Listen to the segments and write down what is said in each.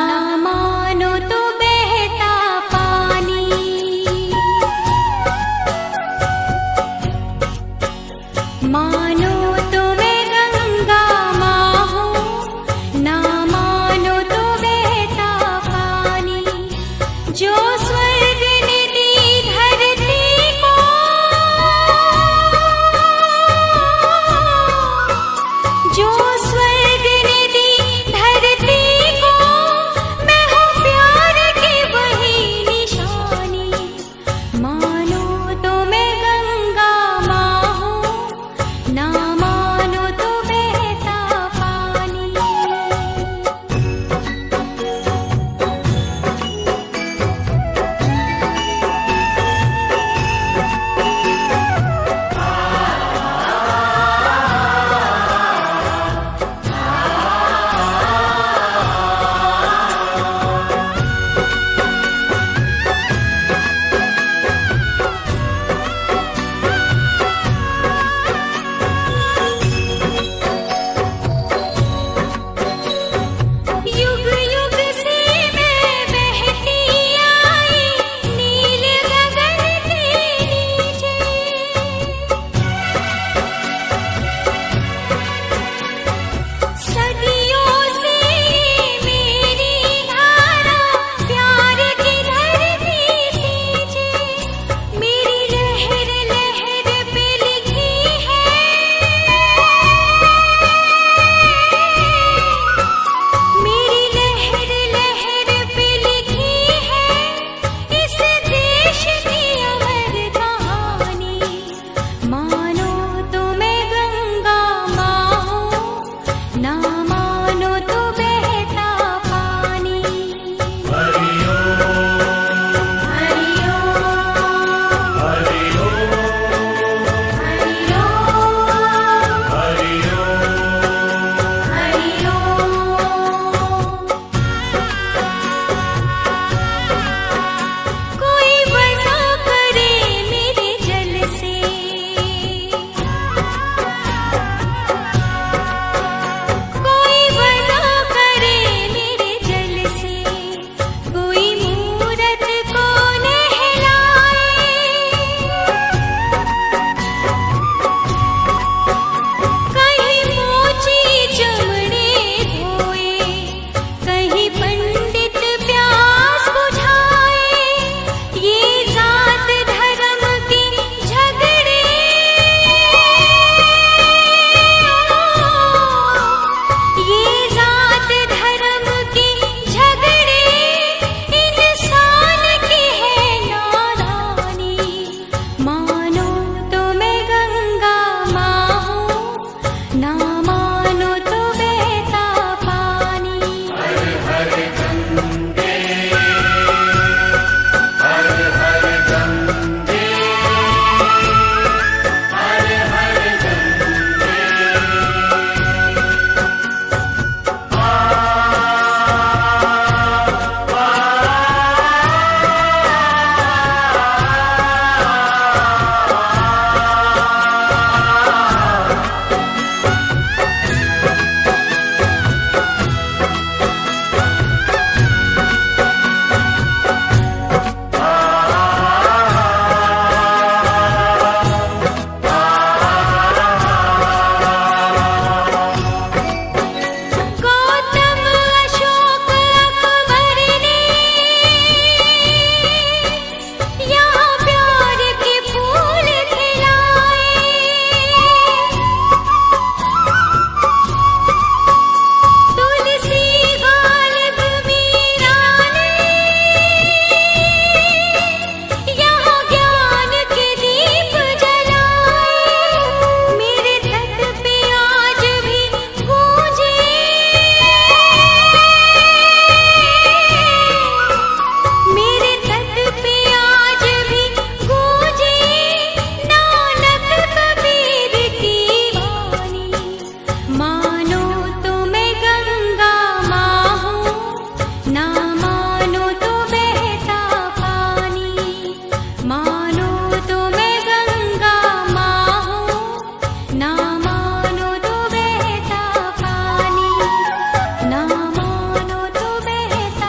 मानो तो बहता पानी, मानो तो मैं गंगा माँ हूँ, ना मानो तो बहता पानी। जो स्वर्ग ने दी धरती को, जो स्वर्ग ने दी धरती को, मैं हूँ प्यार की वही निशानी। मानो तो मैं गंगा माँ हूँ, ना मानो तो बहता पानी। युग युग से मैं बहती आई नील गगन के नीचे, सदियों से मेरी धारा प्यार की धरती सींचे। मेरी लहर लहर पे लिखी है, मेरी लहर लहर पे लिखी है इस देश की अमर कहानी। मानो तो मैं गंगा माँ हूँ, ना मानो तो बहता पानी। हरिओम हरिओम हरिओम हरिओम हरिओम। कोई वज़ा करे मेरे जल से, कोई वज़ा करे मेरे जल से, कोई मूरत को नहलाए, कहीं मोची चमड़े धोए, कहीं पंडित प्यास बुझाए। ये जात धर्म के झगड़े, ये जात धर्म के झगड़े इंसान की है नादानी। मानो तो मैं गंगा माँ हूँ, ना मानो तो बहता पानी। हर हर गंगे, हर हर गंगे, हर हर गंगे। गौतम अशोक अकबर ने यहाँ प्यार के फूल खिलाए, तुलसी गालिब मीरा ने यहाँ ज्ञान के दीप जलाए। मेरे तट पे आज भी गूंजे, मेरे तट पे आज भी गूंजे नानक कबीर की वाणी। मानो तो मैं गंगा माँ हूँ, ना मानो तो बहता पानी। मानो तो मैं गंगा माँ हूँ, ना मानो तो बहता पानी, ना मानो तो बहता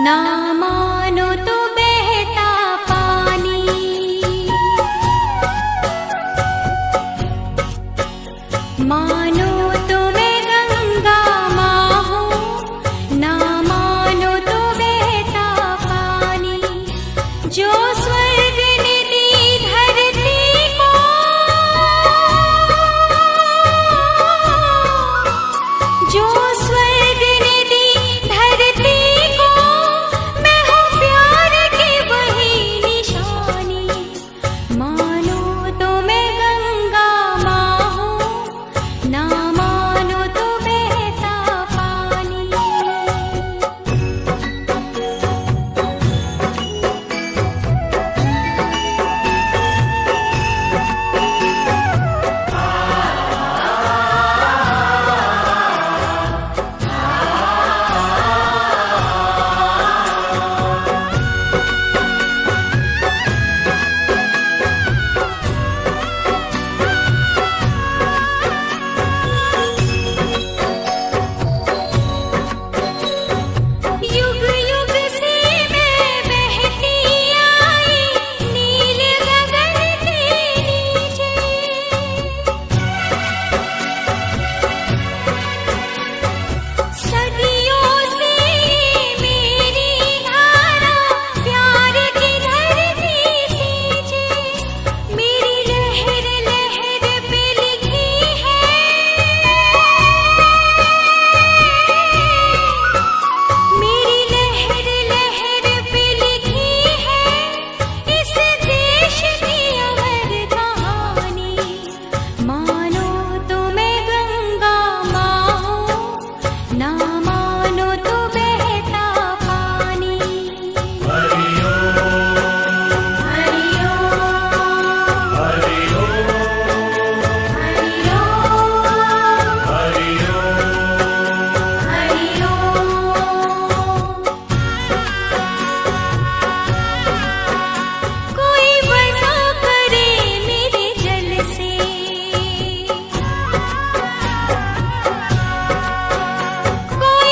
ना मानो तो बहता पानी, मानो तो मैं गंगा माँ हूँ, ना मानो तो बहता पानी। जो स्वर्ग ने दी धरती को, जो स्वर्ग ने दी धरती को, मैं हूँ प्यार की वही निशानी। मानो तो मैं गंगा माँ हूँ, ना मानो तो बहता पानी। युग युग से मैं बहती आई नील गगन के नीचे, सदियों से मेरी धारा प्यार की धरती सींचे। मेरी लहर लहर पे लिखी है, मेरी लहर लहर पे लिखी है इस देश की अमर कहानी। मानो तो मैं गंगा माँ हूँ, ना मानो तो बहता पानी। हरि ओम, हरि ओम, हरि ओम, हरि ओम, हरि ओम। कोई वजह करे मेरे जल से, कोई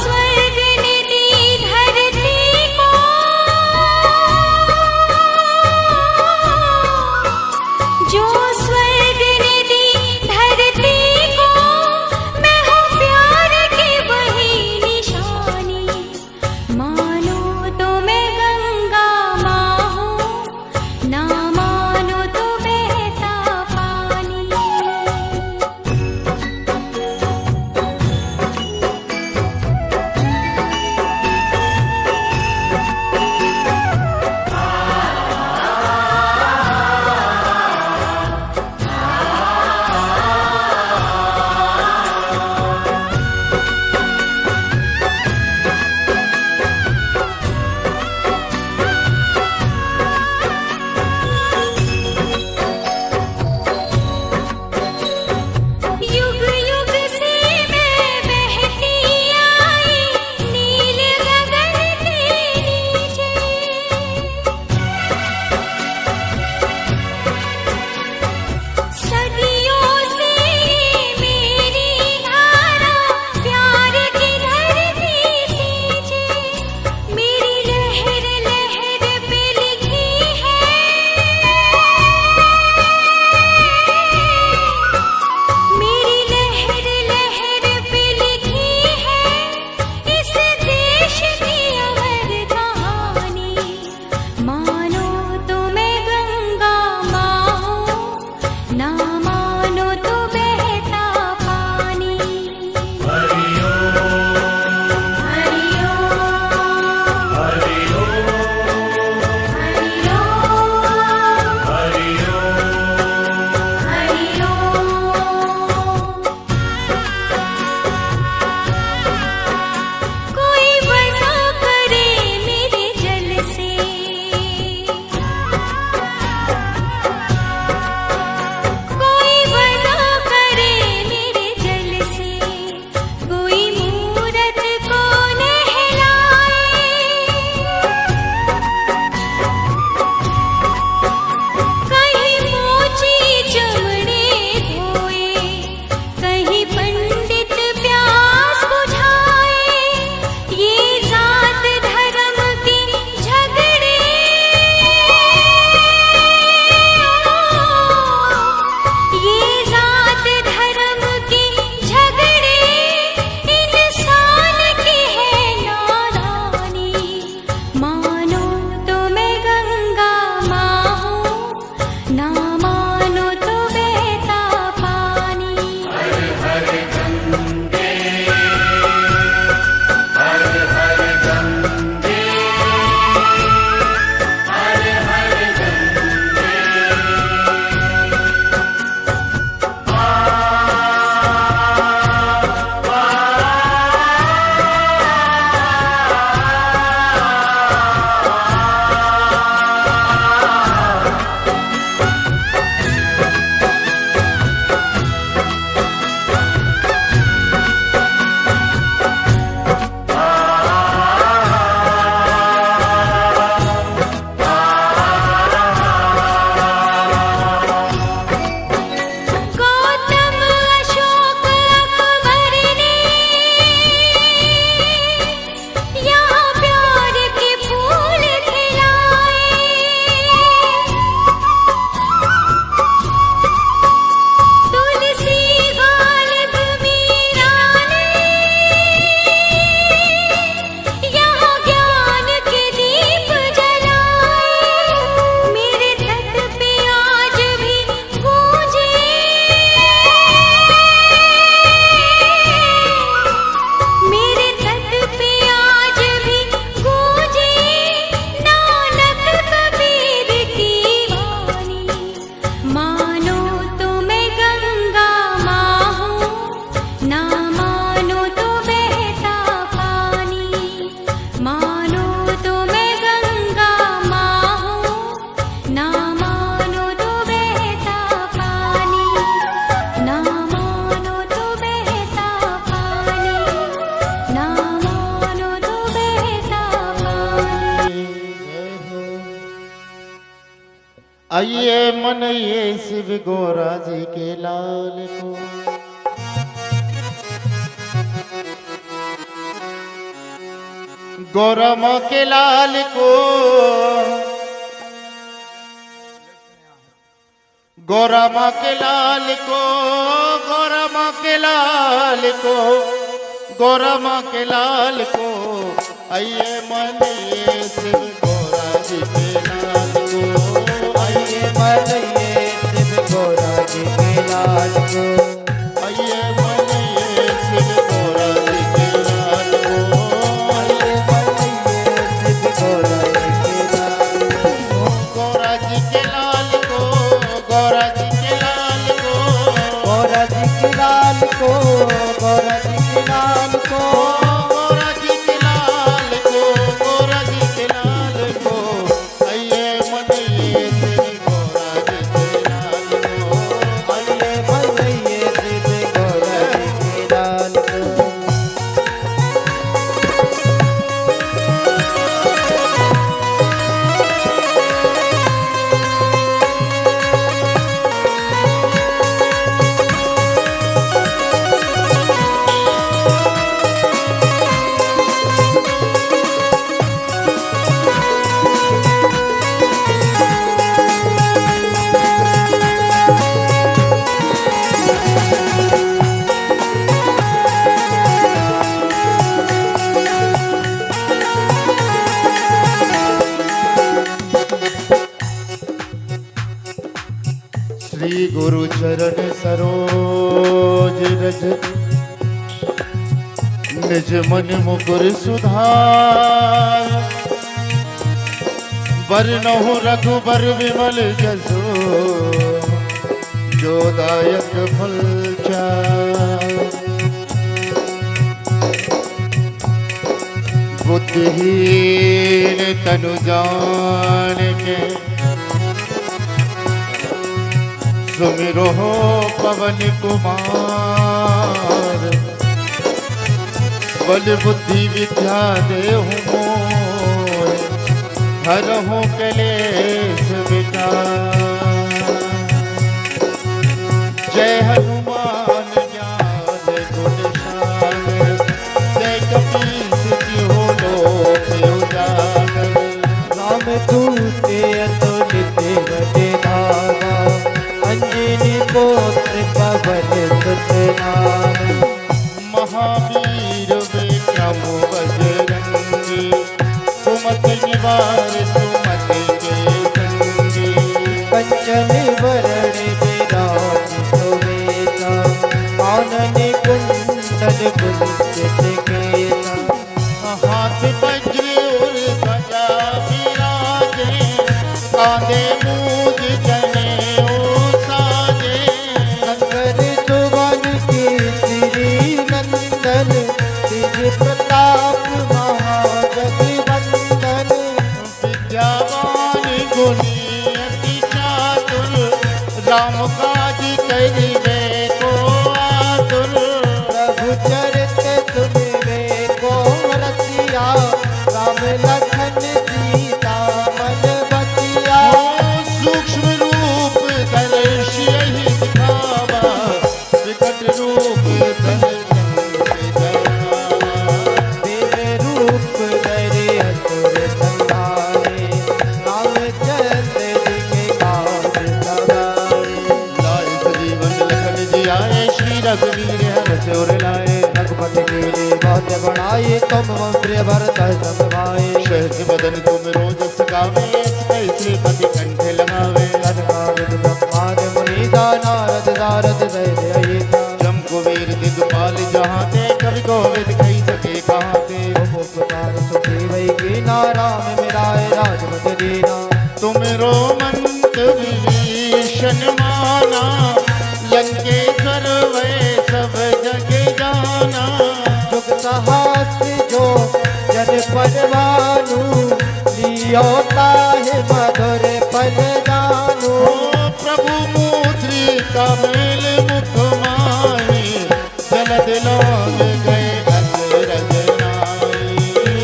स्वर्ग ने दी धरती को, जो स्वर्ग ने दी धरती को, मैं हूँ प्यार की वही निशानी। मानो तो मैं गंगा माँ हूँ, ना मानो तो बहता पानी। युग युग से मैं बहती आई नील गगन के नीचे, सदियों से मेरी धारा प्यार की धरती सींचे। मेरी लहर लहर पे लिखी है, मेरी लहर लहर पे लिखी है इस देश की अमर कहानी। मानो तो मैं गंगा माँ हूँ, ना मानो तो बहता पानी। हरिओम हरिओम हरिओम हरिओम हरिओम। कोई वज़ा करे मेरे जल से, कोई वज़ा करे मेरे जल से, कोई मूरत को नहलाए, कहीं मोची चमड़े धोए, कहीं पंडित प्यास बुझाए। ये जात धर्म के झगड़े, ये जात धर्म के झगड़े इंसान की है नादानी। मानो तो मैं गंगा माँ हूँ, ना मानो तो बहता पानी। हर हर गंगे, हर हर गंगे, हर हर गंगे। गौतम अशोक अकबर ने यहाँ प्यार के फूल खिलाए, तुलसी गालिब मीरा ने यहाँ ज्ञान के दीप जलाए। मेरे तट पे आज भी गूंजे, मेरे तट पे आज भी गूंजे नानक कबीर की वाणी। मानो तो मैं गंगा माँ हूँ, ना मानो तो बहता पानी। मानो तो मैं गंगा माँ हूँ, ना मानो तो बहता पानी, ना मानो तो बहता पानी, ना मानो तो बहता पानी। आइए मन ये शिव गोरा जी के लाल को, गौरा माँ के लाल को, गौरा माँ के लाल को, गौरा माँ के लाल को, गौरा माँ के लाल को, आइए मनिए शिव गौरा जी के लाल को, आइए मनिए शिव गौरा जी के लाल को, आइए मनिए शिव गौरा जी के लाल को, आइए मनिए शिव गौरा जी के लाल को, गौरा जी के लाल को, गौरा जी के लाल को, गौरा जी के लाल को, गौरा जी के लाल को, गौरा जी के लाल को, गौरा जी के लाल को, आइए मनिए शिव गौरा जी के लाल को, आइए मनिए शिव गौरा जी के लाल को। श्री गुरु चरण सरोज रज, निज मन मुकुर सुधार, बरनहु रघुबर विमल जसो, जो दायक फल चार, बुद्धिहीन तनु जान के, सुमिरो पवन कुमार, बल बुद्धि विद्या देहु मोर, हरहु कलेश विकार, जय हनुमान ज्ञान गुण शान, जय कपीस तिहु लोक उजागर, राम दूते अतुलित बल धामा, अंजनी पुत्र पवन सुत नाम, महावीर विक्रम बजरंगी, सुमति निवार सुमति के संगी, कंचन वरण विराज सुवेशा, कानन कुंडल कुंचित केसा, हाथ वज्र और ध्वजा विराजे, कांधे मूज जनेऊ साजे, शंकर सुवन केसरी नंदन, तेज प्रताप महाजगवंदन, विद्यावान गुणी अति चातुर, राम काज करिबे को आतुर, प्रभु चरित सुनिबे को रसिया, राम लखन सीता मन बसिया, सूक्ष्म रूप दर्श यही दिखावा, विकट रूप दर्शन दिखावा, दिव्य रूप धरे असुर संहारे, रामचंद्र जी के काज सवारे, लाए सजीवन लखन जियाए, श्री रघुवीर हर्ष उर लाए, रघुपति के लिए बहुत बनाए, तुम मम प्रिय भरत सम भाई, सहज बदन तुम रोजस गावे, कैसे पति कंठे लगावे, अनगामित ब्रह्माद मुनीसा, नारद सारद सहित अहिसा, जम कुबेर दिगपाल जहाँ ते, कवि कोविद कही सके कहाँ ते, तुम उपकार सुखी वही कीना, राम मिलाए राजपथ दीना, तुम रोमंत विभीषण माना, लंकेश्वर वै सब जग जाना, जुग सहस्र जो जन परवानु, लियो ताहि मधुर पद जानू, प्रभु मुद्रिका मेल मुख माही, जलद लाग गए अचरज नाई,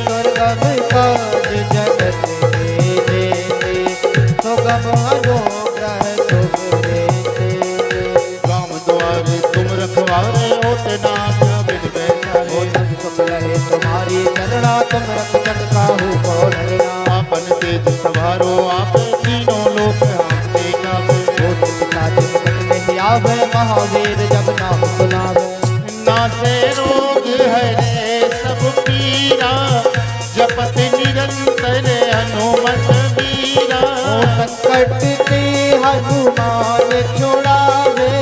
दुर्गम काज जगत के जेते, सुगम अनुग्रह तुम देते, राम द्वारे तुम रखवारे, होते नाथ बिन हो बैसारे, सब सुख लहे तुम्हारी तुम्हारी चरणा तुम रक्षक काहू को डरना। आपन तेज सवारो आप तीनों लोक आपके काबे। वो चिंता चिंतन नहीं आवे महावीर जब नाम सुनावे। नासे रोग हरे सब पीरा जपत निरंतर हनुमत वीरा। ओ संकट ते हनुमान छुड़ावे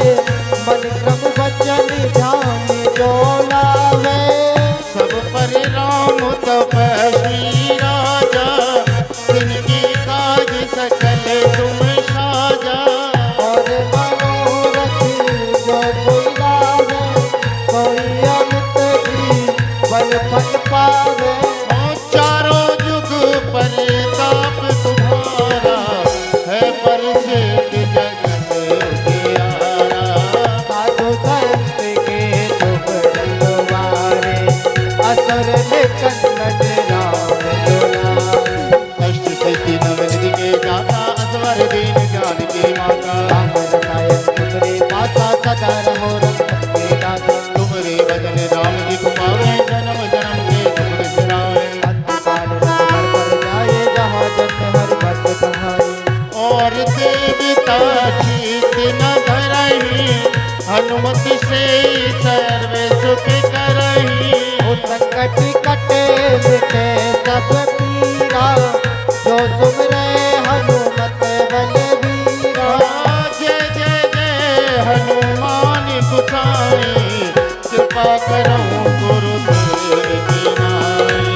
मन क्रम वचन ध्यान जो लावे। सब पर राम तपस्वी राजा जिनकी काज सकल तुम साजा। और मनोरथ जो कोई लावे कोई अमित जीवन फल पावे। और चारों युग परताप तुम्हारा है प्रसिद्ध जगत जियारा। साधु संत के तुम रखवारे असुर निकंदन राम दुलारे। अष्ट सिद्धि नवनिधि के दाता असवर दीन ज्ञान की माता। राम रसायन तुमरे माता सदा रहो रघुपति के दाता। तुमरे भजन राम जी को पावे जन्म जन्म के दुख बिसरावे। अंतकाल रघुबर पर जाए जहाँ जन्म हरि भक्त कहाए। और देवता चीत न धरही हनुमत से सर्व सुख करही। ओ संकट कटे मिटे सब पीरा जो सुमरे हनुमत बलवीरा। जय जय जय हनुमान गोसाई कृपा करो गुरुदेव की नाई।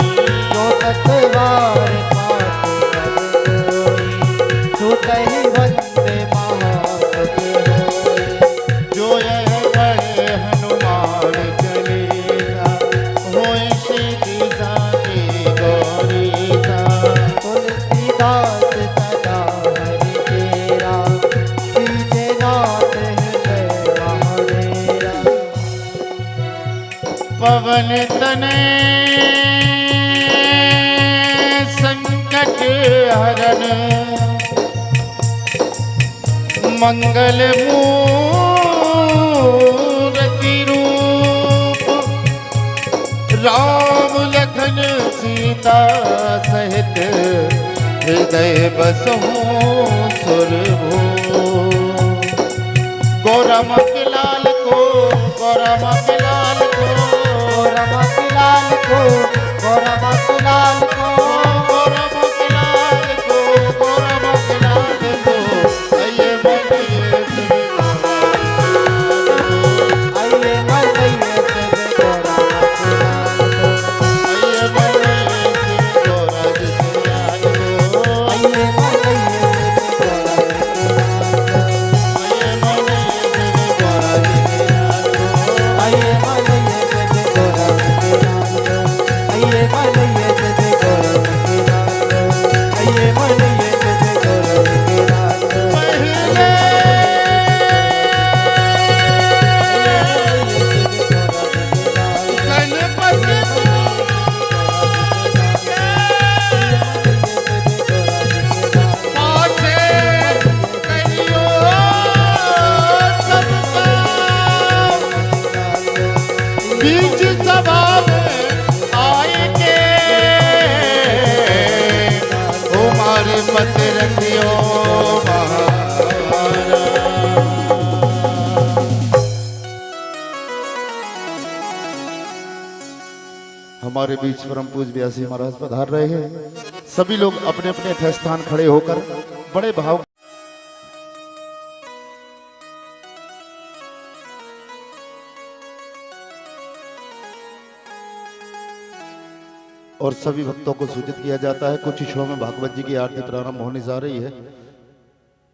जो सतवार पाठ कर कोई छूटहि वंदे महासुख होय। जो यह बड़े हनुमान चालीसा होय सिद्धि साकी गौरीसा। तुलसीदास सदा हरि तेरा कीजे नाथ हृदय महाडेरा। पवन तने संकट हरण मंगल मूर्ति रूप। राम लखन सीता सहित हृदय बसहु सुरभू। गौरम के लाल को गौरम के लाल को गौरमा के लाल को गौरमा के लाल को गौरम के लाल को गौरम के लाल को आइए बोलिए सभी आइए मलइये सब गौरमा के लाल को। आइए बोलिए सभी गौरा जी के लाल को। आइए मलइये सब गौरमा के लाल को। आइए बोलिए सभी गौरा जी के लाल को। आइए मलइये सब गौरमा के लाल को। आइए मलइये सब गौरमा के लाल को। आइए मलइये सब गौरमा के लाल को। पहले गणपति पाछे कहियो सबका बीच सभा में आएंगे। हमारे पत रखियो महाराज। हमारे बीच परम पूज्य व्यासी महाराज पधार रहे हैं। सभी लोग अपने अपने यथास्थान खड़े होकर बड़े भाव और सभी भक्तों को सूचित किया जाता है कुछ ही क्षणों में भागवत जी की आरती प्रारंभ होने जा रही है।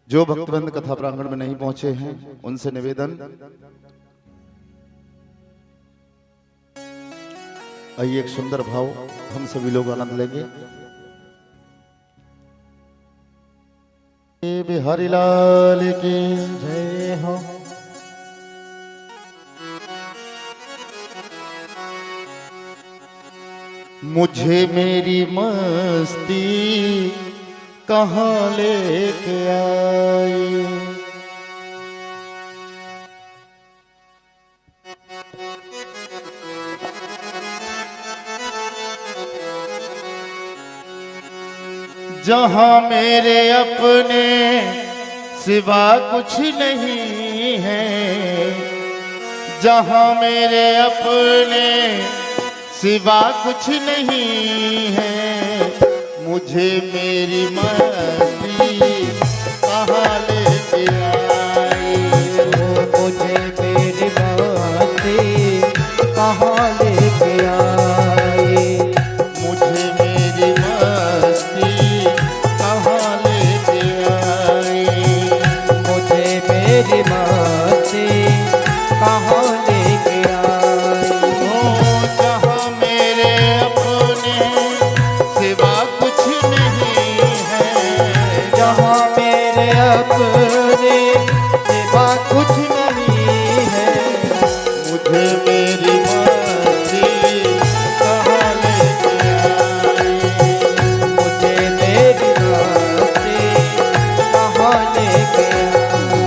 जो भक्तवृंद कथा प्रांगण में नहीं पहुंचे हैं उनसे निवेदन, आइए एक सुंदर भाव हम सभी लोग आनंद लेंगे। बिहारी लाल की जय हो। मुझे मेरी मस्ती कहाँ लेके आई। जहाँ मेरे अपने सिवा कुछ नहीं है, जहाँ मेरे अपने सिवा कुछ नहीं है, मुझे मेरी मस्ती कहाँ लेके आई। मुझे मेरी मस्ती कहाँ लेके आई। मुझे मेरी मस्ती कहाँ लेके आई। मुझे मेरी मस्ती कहाँ लेके आई। ओ जहाँ मेरे अपने सिवा कुछ नहीं है, जहाँ मेरे अपने सिवा कुछ नहीं है, मुझे मेरी मस्ती कहाँ लेके आई। मुझे मेरी मस्ती कहाँ लेके आई।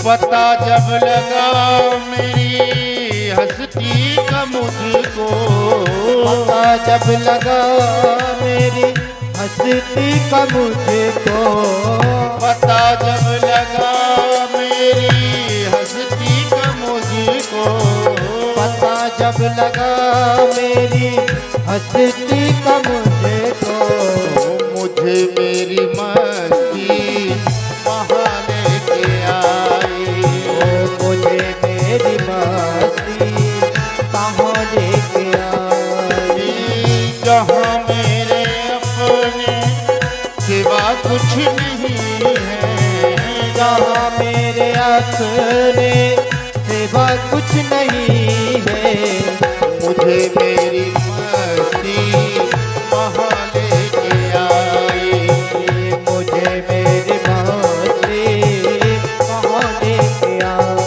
पता जब लगा मेरी हस्ती का मुझको, पता जब लगा मेरी हस्ती का मुझको, पता जब लगा मेरी हस्ती का मुझको, पता जब लगा मेरी हस्ती का मुझको, मुझे मेरी मस्ती कहाँ लेके आई। मुझे मेरी मस्ती कहाँ लेके आई। जहाँ मेरे अपने सिवा कुछ नहीं है, जहाँ मेरे अपने सिवा कुछ नहीं है, मुझे मेरी मस्ती कहाँ लेके आई। मुझे मेरी मस्ती कहाँ लेके आई।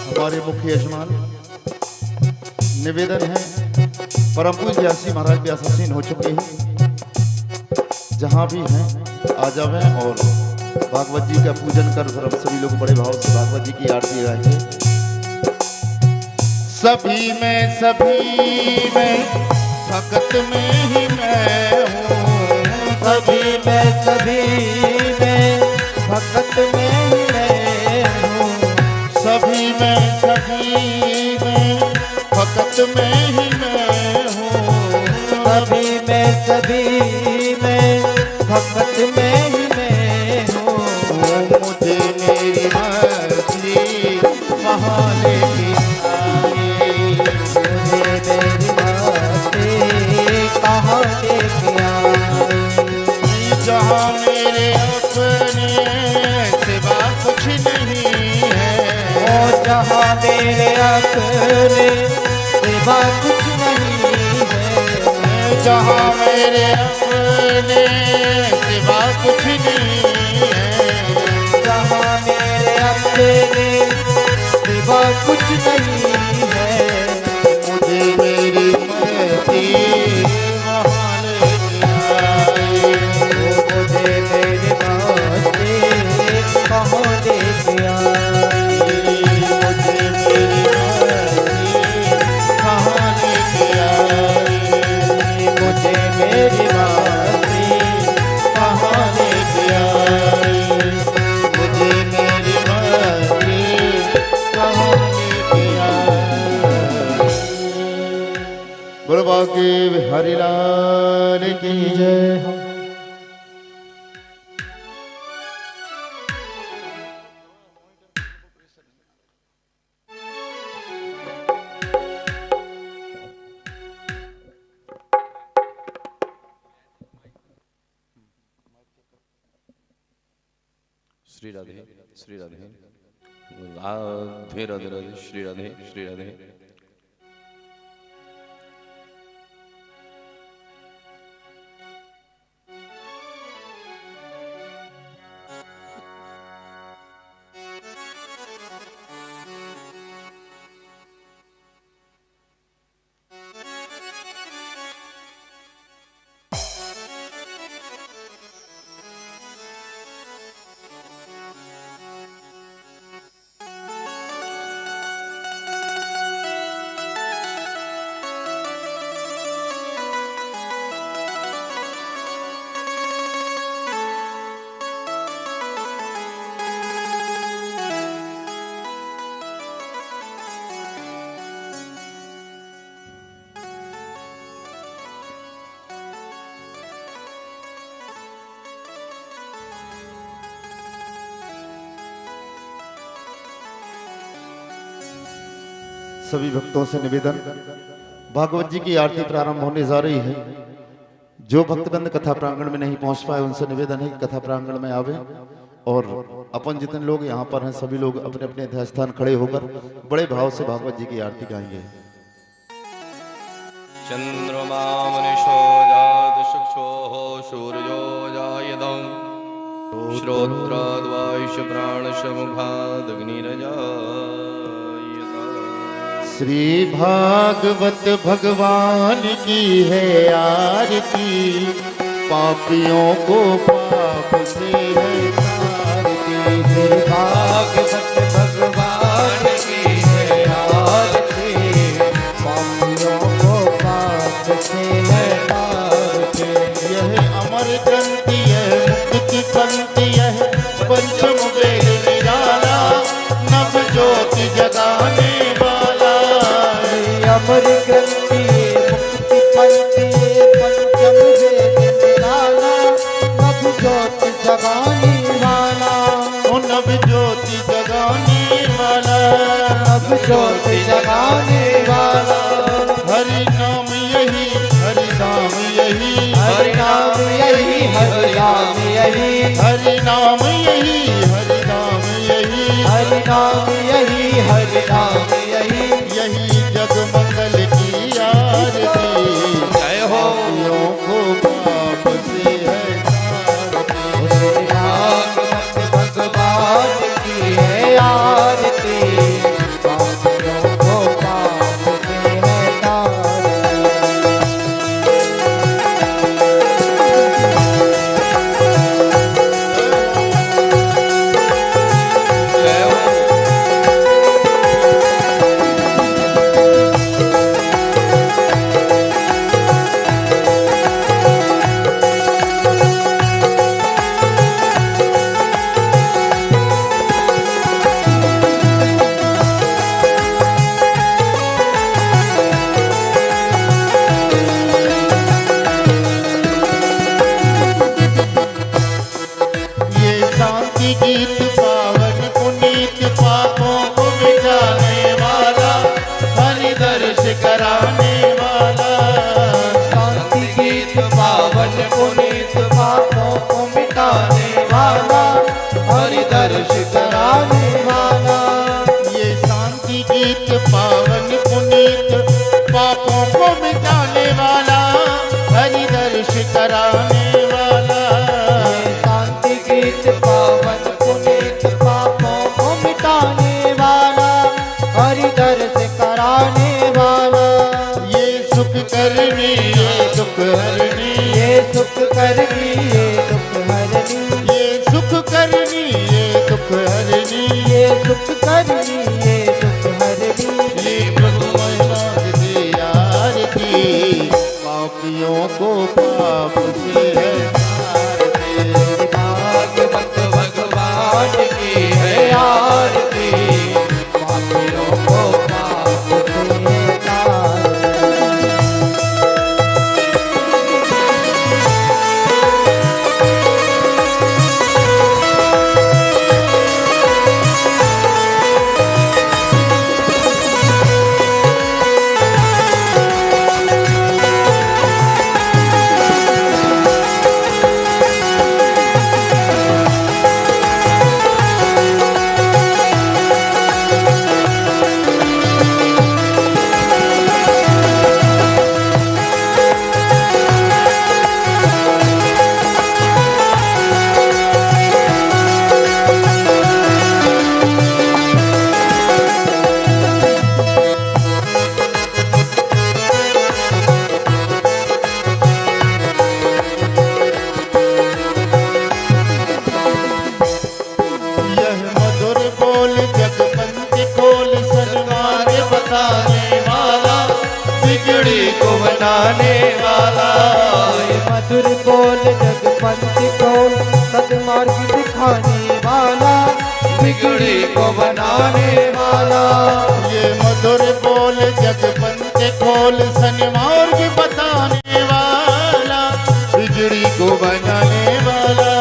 हमारे मुख्य यजमान निवेदन है, परम पूज्य व्यासी महाराज व्यासासीन हो चुके हैं, जहाँ भी हैं आ जावे और भागवत जी का पूजन कर फिर हम सभी लोग बड़े भाव से भागवत जी की आरती गाएंगे। सभी में भगत में ही मैं हूँ, सभी में भगत में ही मैं हूँ। सभी में भगत में ही मैं हूँ। सभी में भगत में ही मैं हूँ। मुझे मेरी मस्ती कहाँ लेके आई। मुझे मेरी मस्ती कहाँ लेके आई। जहाँ मेरे अपने सिवा कुछ नहीं है, ओ जहाँ मेरे अपने सिवा कुछ नहीं है, जहाँ मेरे अपने सिवा कुछ नहीं है, जहाँ मेरे अपने सिवा कुछ नहीं है, मुझे मेरी मस्ती वहाँ लेके आई। मुझे मेरी मस्ती कहाँ लेके आई। मुझे मेरी मस्ती कहाँ लेके आई। मुझे मेरी मस्ती कहाँ लेके आई। मुझे मेरी मस्ती कहाँ लेके आई। बोलो बाकी बिहारी लाल की जय। श्री राधे श्री राधे राधे राधे राधे श्री राधे श्री राधे। सभी भक्तों से निवेदन, भागवत जी की आरती प्रारंभ होने जा रही है। जो भक्तबंद कथा प्रांगण में नहीं पहुंच पाए उनसे निवेदन है कि कथा प्रांगण में आवे। और अपन जितने लोग यहाँ पर हैं सभी लोग अपने अपने यथास्थान खड़े होकर बड़े भाव से भागवत जी की आरती गाएंगे। चंद्रमा मनीषो जात चक्षुः सूर्यो जायतं श्रोत्रद्वैष प्राणशमुखादग्निरजायत। श्री भागवत भगवान की है आरती, पापियों को पाप से है तारती। श्री भागवत भगवान की है आरती, पापियों को पाप से है तारती। यह अमर ग्रंथि है मुक्ति पंथी है, पंचम वेद निराला नव ज्योति जगाने वाला। अमर ग्रंथि मुक्ति पंथी पंचम वेद निराला नव ज्योति जगाने वाला। ओ नव ज्योति जगाने वाला, नव ज्योति जगाने वाला। हरि नाम यही हरि नाम यही हरि नाम यही हरि नाम यही हरि नाम यही हरि नाम यही हरि नाम यही हरि नाम यही। यही जग मंगल की आरती, जय हो को पाप से है तारती। भागवत भगवान की है आरती, पापियों को पाप से है तारती। गीत पावन पुनीत पापों को मिटाने वाला, हरि दर्श कराने वाला। शांति गीत पावन पुनीत पापों को मिटाने वाला, हरि दर्श कराने वाला। ये शांति गीत पावन पुनीत पापों को मिटाने वाला, हरि दर्श कराने वाला। शांति गीत पावन पुनीत पापों को मिटाने वाला, हरि दर्श कराने वाला। ये सुख करनी ये दुख हरनी, ये सुख करनी ये दुख हरनी, ये सुख करनी ये दुख हरनी, ये सुख करनी ये दुख हरनी। ये प्रभु महिमा की आरती, पापियों को पाप से है तारती। भागवत भगवान की है आरती, पापियों को पाप से है तारती। जगपंथ को सदमार्ग दिखाने वाला, बिगड़ी को बनाने वाला। ये मधुर बोल जगपंथ खोल सन्मार्ग बताने वाला, बिगड़ी को बनाने वाला।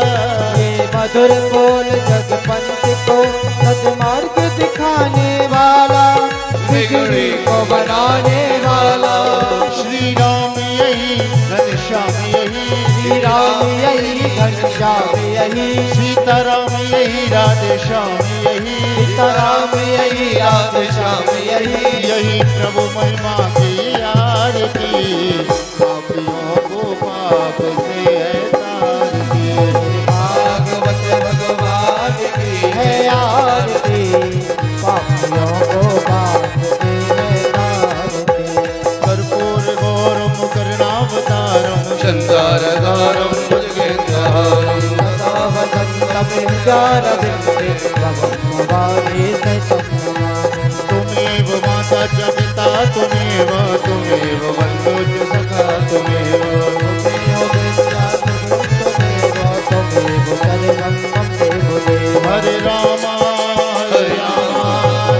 ये मधुर बोल जगपंथ को सदमार्ग दिखाने वाला, बिगड़ी को बनाने वाला। श्री राम यही घनश्याम यही, श्री राम यही घनश्याम यही, सीताराम यही राधे श्याम यही, सीताराम यही राधे श्याम यही। यही प्रभु महिमा की आरती, पापियों को पाप से है तारती। भागवत भगवान की है आरती, पापियों को पाप से है तारती। कर्पूर गौरम करणावतारम, चंद्रारधारम भुजगेन्द्रहारम सदा वसन्तं विद्यारविन्दे भवन्मुवारे सचन्द्रमाने। तुमेव माता च पिता तुमेव, तुमेव बन्धु च सखा तुमेव, तुमेव विद्या तुमेव, तुमेव शरणं मम देव देव। हरे राम हरे राम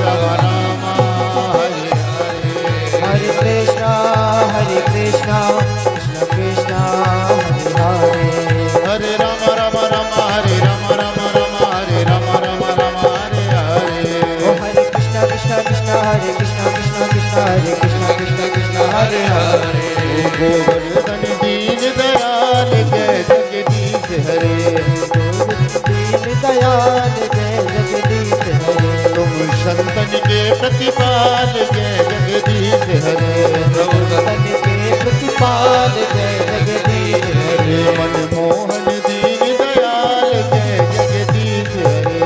राम राम हरे हरे। हरे कृष्णा कृष्ण कृष्ण हरे हरे। हरे राम राम राम हरे राम राम राम हरे राम राम राम हरे हरे। ओ हरे कृष्ण कृष्ण कृष्ण हरे कृष्ण कृष्ण कृष्ण हरे कृष्ण कृष्ण कृष्ण हरे हरे। गोवर्धन दीन दयाल जय जगदीश हरे, दीन दयाल जय जगदीश हरे। तुम संतन के प्रतिपाल जय जगदीश हरे, तन के प्रतिपाल जय जगदीश हरे। मनमोहन दीन दयाल जय जगदीश हरे,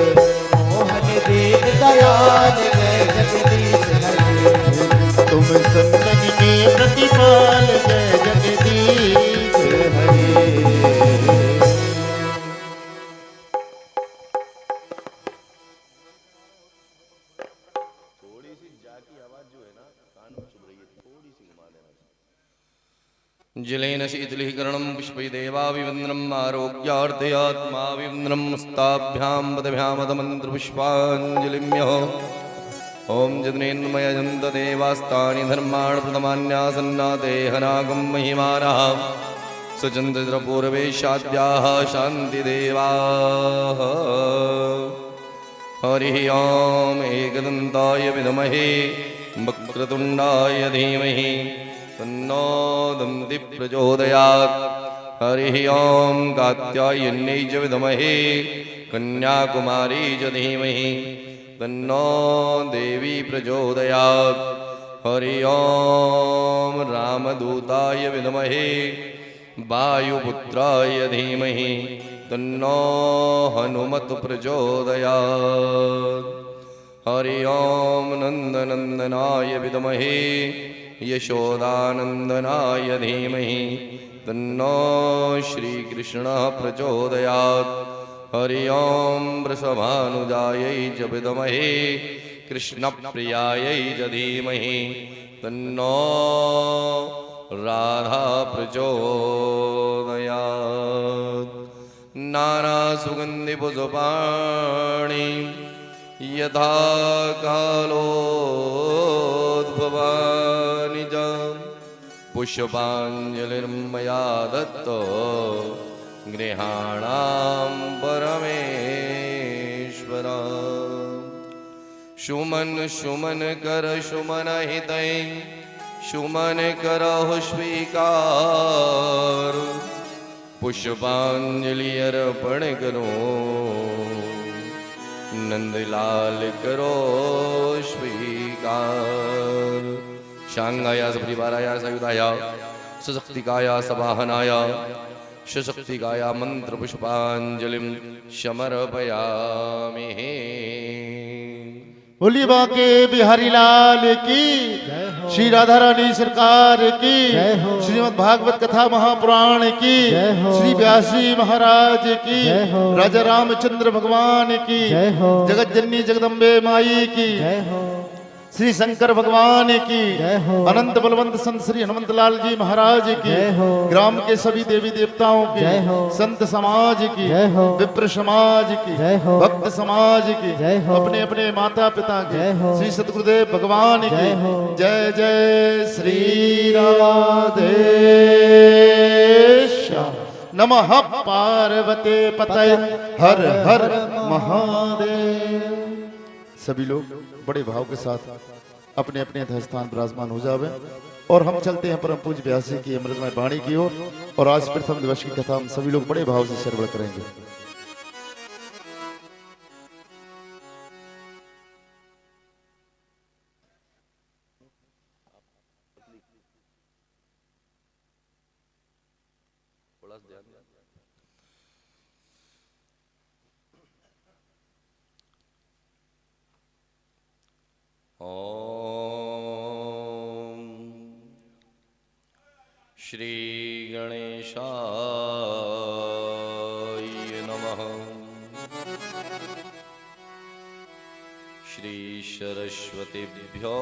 मोहन दीन दयाल जय जगदीश हरे। तुम संतन के प्रतिपाल जय जगदीश हरे। जलेन शीतलीकरणं पुष्पैदेवाभिवन्दनम् आरोग्यार्थयात्माभिवन्दनम् हस्ताभ्यां पदभ्यामदमन्त्रपुष्पाञ्जलिम्यः। ॐ जनेन्मयजन्तदेवास्तानि धर्माणि प्रथमान्यासन्ना देहनागं महिमानः सुचन्द्रपूर्वेशाद्याः शान्तिदेवाः। हरिः ॐ एकदन्ताय विद्महे वक्रतुण्डाय धीमहि तन्नो दन्ति प्रचोदयात्। हरिः ॐ कात्यायन्यै च विद्महे कन्याकुमारी च धीमहि तन्नो देवी प्रचोदयात्। हरिः ॐ रामदूताय विद्महे वायुपुत्राय धीमहि तन्नो हनुमत् प्रचोदयात्। हरिः ॐ नन्दनन्दनाय विद्महे यशोदानन्दनाय धीमहि तन्नो श्रीकृष्णः प्रचोदयात्। हरिः ॐ वृषभानुजायै च विद्महे कृष्णप्रियायै च धीमहि तन्नो राधा प्रचोदयात्। नानासुगन्धिपुष्पाणि यथा कालोद्भवानि च पुष्पाञ्जलिर्मया दत्तो गृहाणां परमेश्वर। सुमन सुमन कर सुमन हितै सुमन करहु स्वीकार पुष्पांजलि अर्पण करो नंदलाल करो स्वीकार। शांगाया सपरिवाराया सयुधाया सशक्तिकाया सवाहनाय सशक्तिकाया मंत्र पुष्पांजलिं समर्पयामि। बोलिए बाके बिहारी लाल की, श्री राधा रानी सरकार की, श्रीमद् भागवत कथा महापुराण की, श्री व्यासी महाराज की, राजा रामचंद्र भगवान की, जगत जननी जगदम्बे माई की, श्री शंकर भगवान की जय हो। अनंत बलवंत संत श्री हनुमत लाल जी महाराज की जय हो। ग्राम के सभी देवी देवताओं की जय हो। संत समाज की जय हो। विप्र समाज की जय हो। भक्त समाज की जय हो। अपने अपने माता पिता की जय हो। श्री सतगुरुदेव भगवान की जय हो। जय जय श्री राधे श्याम। नमः पार्वते पतये हर हर महादेव। सभी लोग बड़े भाव के साथ अपने अपने स्थान विराजमान हो जावे और हम चलते हैं परम पूज्य व्यास जी की अमृतमय वाणी की ओर। और आज प्रथम दिवस की कथा हम सभी लोग बड़े भाव से श्रवण करेंगे। ओम श्री गणेशाय नमः। श्री सरस्वतीभ्यो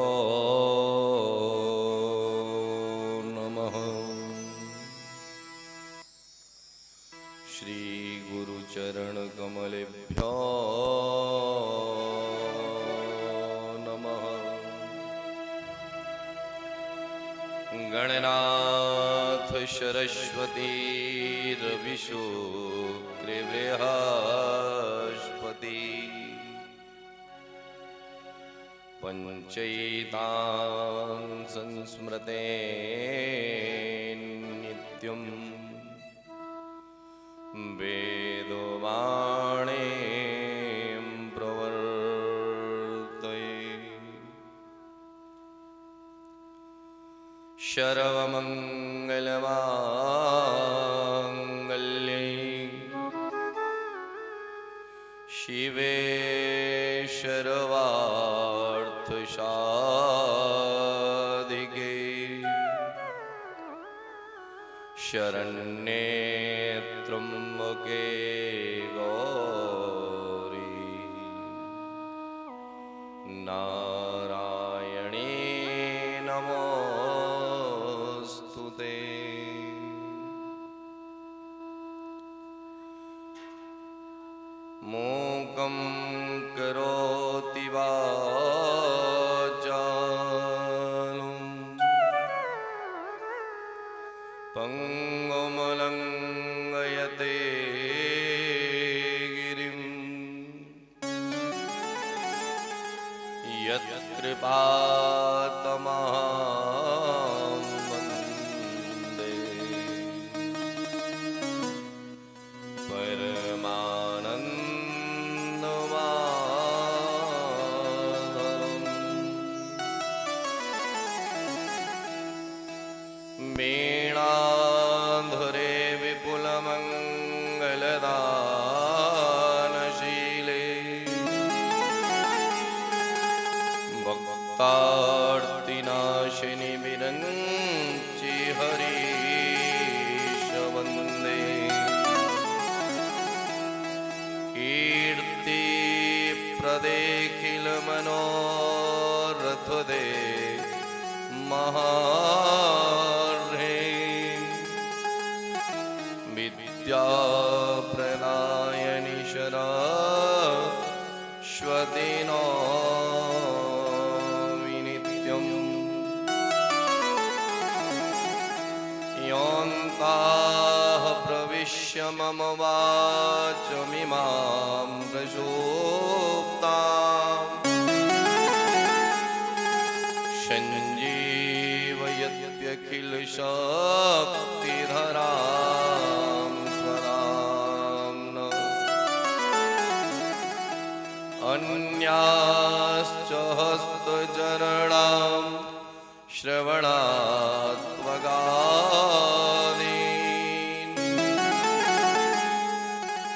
नमः। श्री गुरुचरण कमलेभ्यो गणनाथ सरस्वती रविशुक्र बृहस्पति पंचैतां संस्मृते नित्यं वेदवाणी सर्वमंगलमांगल्ये शिवे सर्वार्थसाधिके शरण्ये त्र्यंबके गौरी नारायणी नमोस्तुते। मूकं करोति वाचालं पंगुं लंघयते गिरिं यत्कृपातमहं वन्दे परमानन्दमाधवम्। वीणाधरे विपुलमङ्गलदानशीले भक्तार्तिनाशिनि विरञ्चि हरीश वन्दे। कीर्तिप्रदेखिलमनोरथदे महार्हे विद्याप्रदायनि सरस्वती नमामि नित्यम्। योऽन्ताः प्रविश्य मम वाचमिमां प्रसुप्ताम् सञ्जीवयत्यखिलशक्तिधरां स्वरां अन्याश्च हस्तचरणां श्रवणात्वगादीन्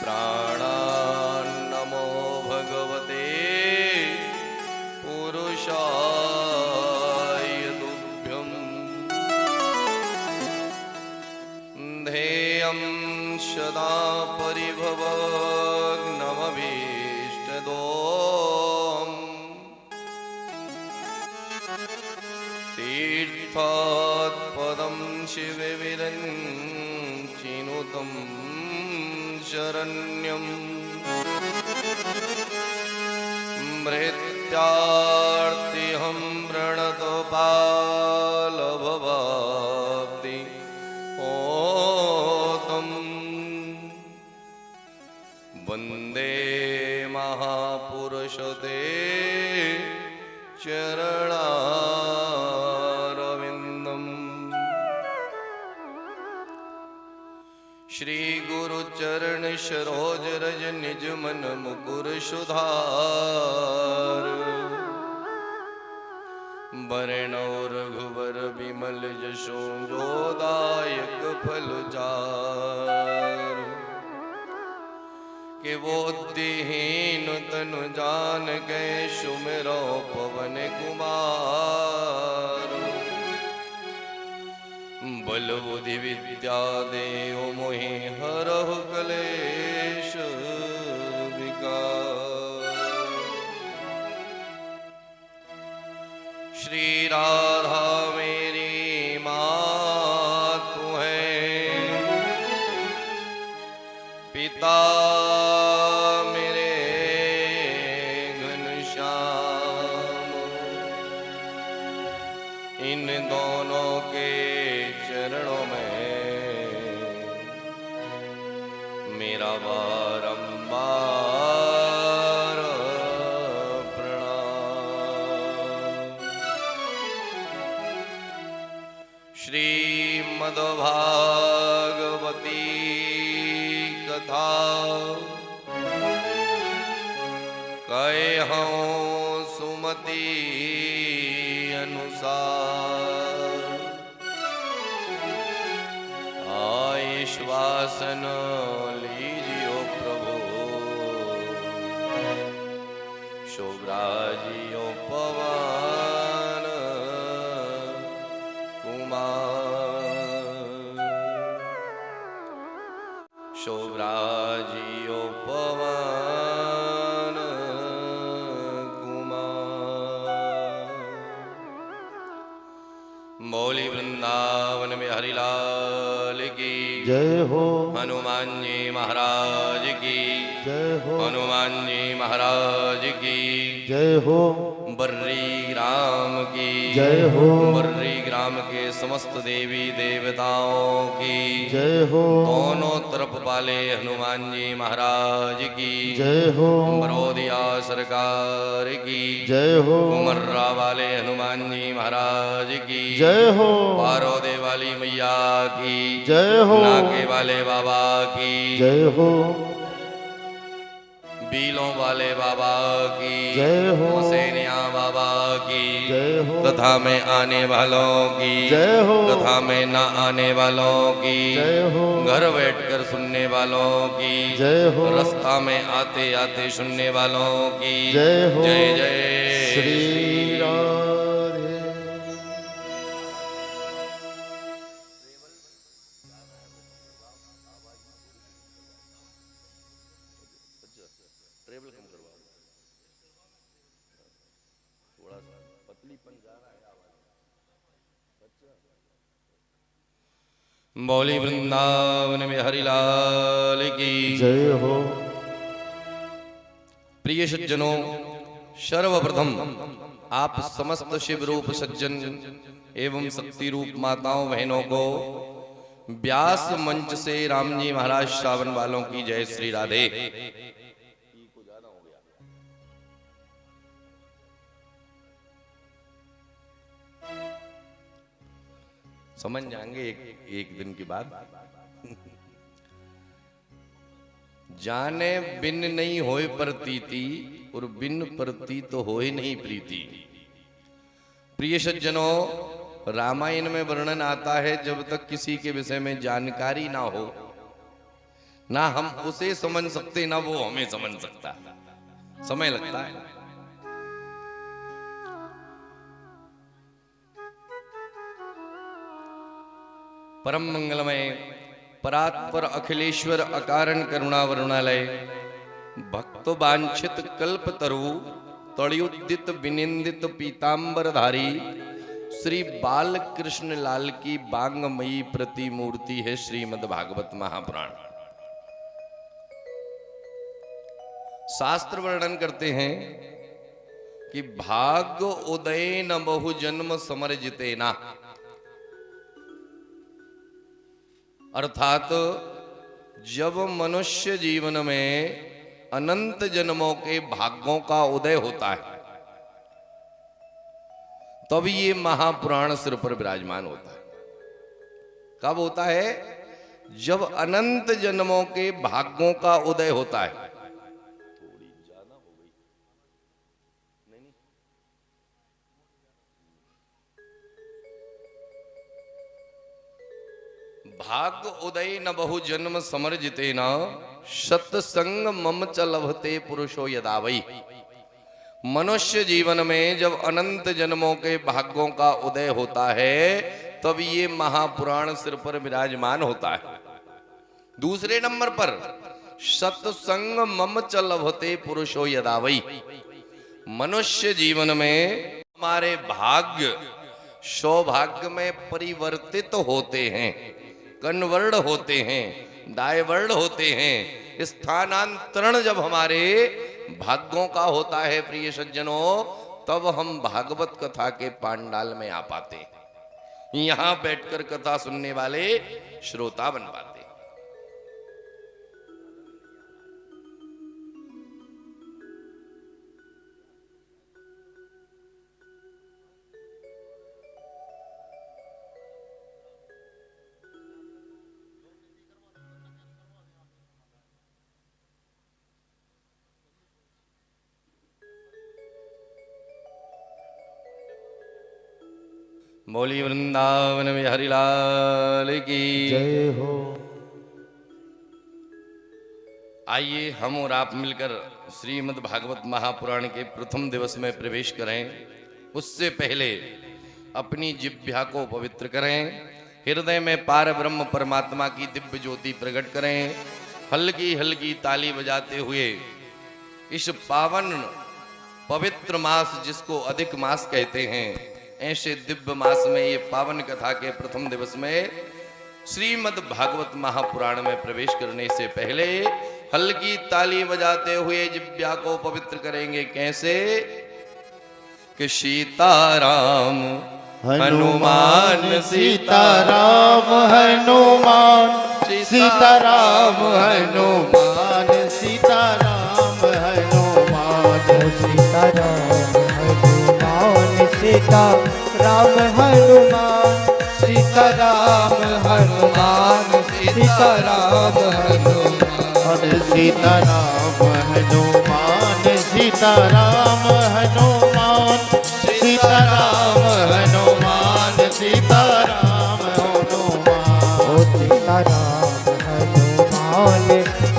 प्राणान्नमो भगवते पुरुषाय तुभ्यम्। ध्येयं सदा परिभवग्नमभीष्टदोषम् श्रीस्थात्पदं शिवविरञ्चिनुतं शरण्यम् मृत्यार्तिहं प्रणतपालभवाब्धि ओतम् वन्दे महापुरुषते चरणारविन्दम् श्री गुरु चरण सरोज रज निज मन मुकुर सुधार वर्ण रघुवर विमल जशो जोदायक फल चार कि वो दीहीन तनु जान के सुमिरो पवन कुमार बल बुद्धि विद्या देव मोहि हरहु कलेश विकार श्री राधा मेरी मात तू है पिता इन दोनों के चरणों में मेरा बारंबार प्रणाम। श्रीमद्भागवती कथा कहूँ सुमति अनुसार आश्वासन लीजियो प्रभु शोभराजियो पवन कुमार शोभराजियो पवन मौली वृंदावन में हरिलाल की जय हो, हनुमान जी महाराज की जय हो, हनुमान जी महाराज की जय हो, बर्री ग्राम की जय हो, बर्री ग्राम के समस्त देवी देवताओं की जय हो, दोनों तरफ वाले हनुमान जी महाराज की जय हो, बरोदिया सरकार की जय हो, उमर्रा वाले हनुमान जी महाराज की जय हो, बारोदे वाली मैया की जय हो, नाके वाले बाबा की जय हो, बीलों वाले बाबा की जय हो, हुसैनिया बाबा की जय हो, तथा में आने वालों की जय हो, तथा में न आने वालों की जय हो, घर बैठकर सुनने वालों की जय हो, रास्ता में आते आते सुनने वालों की जय हो, जय जय श्री राधे। मौली वृंदावन में हरिलाल की जय हो। प्रिय सज्जनों, सर्वप्रथम आप समस्त शिव रूप सज्जन एवं शक्ति रूप माताओं बहनों को व्यास मंच से राम जी महाराज श्रावण वालों की जय श्री राधे। समझ जाएंगे एक दिन की बात। जाने बिन नहीं होए प्रतीति और बिन प्रती तो होए नहीं प्रीति। प्रिय सज्जनों, रामायण में वर्णन आता है जब तक किसी के विषय में जानकारी ना हो, ना हम उसे समझ सकते ना वो हमें समझ सकता, समय लगता है। परम मंगलमय परात्पर अखिलेश्वर अकारण करुणा वरुणालय भक्त वांछित कल्प तरु तड़युदित विनिंदित पीतांबरधारी श्री बाल कृष्ण लाल की बांगमयी प्रतिमूर्ति है श्रीमद् भागवत महापुराण। शास्त्र वर्णन करते हैं कि भाग्य उदय न बहु जन्म समर्जिते ना, अर्थात जब मनुष्य जीवन में अनंत जन्मों के भाग्यों का उदय होता है तब ये महापुराण सिर पर विराजमान होता है। कब होता है? जब अनंत जन्मों के भाग्यों का उदय होता है। भाग्य उदय न बहु जन्म समर्जिते न, सत्संग मम च लभते पुरुषो यदा वै। मनुष्य जीवन में जब अनंत जन्मों के भाग्यों का उदय होता है तब ये महापुराण सिर पर विराजमान होता है। दूसरे नंबर पर सत्संग मम च लभते पुरुषो यदा वै। मनुष्य जीवन में हमारे भाग्य सौभाग्य में परिवर्तित होते हैं, कन्वर्ट होते हैं, डायवर्ट होते हैं। स्थानांतरण जब हमारे भाग्यों का होता है प्रिय सज्जनों, तब हम भागवत कथा के पांडाल में आ पाते हैं, यहां बैठकर कथा सुनने वाले श्रोता बन पाते हैं। बोली वृंदावन में हरिलाल की जय हो। आइए हम और आप मिलकर श्रीमद् भागवत महापुराण के प्रथम दिवस में प्रवेश करें। उससे पहले अपनी जिह्वा को पवित्र करें, हृदय में पार ब्रह्म परमात्मा की दिव्य ज्योति प्रकट करें। हल्की हल्की ताली बजाते हुए इस पावन पवित्र मास, जिसको अधिक मास कहते हैं, ऐसे दिव्य मास में ये पावन कथा के प्रथम दिवस में श्रीमद् भागवत महापुराण में प्रवेश करने से पहले हल्की ताली बजाते हुए जिह्वा को पवित्र करेंगे। कैसे? कि सीताराम हनुमान, सीताराम हनुमान, सीताराम हनुमान, सीताराम हनुमान, सीताराम हनुमान, सीताराम हनुमान, सीताराम हनुमान, सीताराम हनुमान, सीताराम हनुमान, सीताराम हनुमान, सीताराम हनुमान, सीताराम हनुमान, ओ सीताराम हनुमान,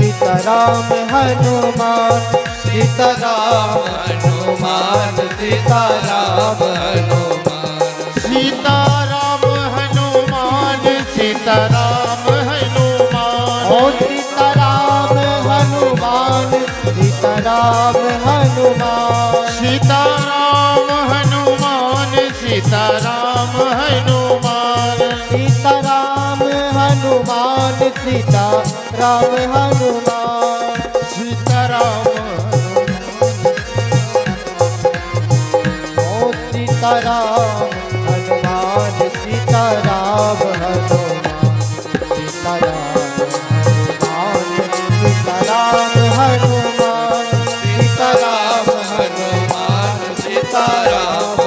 सीताराम हनुमान, सीताराम हनुमान, सीताराम हनुमान, सीताराम हनुमान, सीताराम हनुमान, ओ सीताराम हनुमान, सीताराम हनुमान, सीताराम हनुमान, सीताराम हनुमान, सीताराम हनुमान, सीताराम हनुमान, सीताराम ओ सीताराम हनुमान, सीताराम हनुमान, सीताराम हनुमान, सीताराम हनुमान, सीताराम हनुमान, सीताराम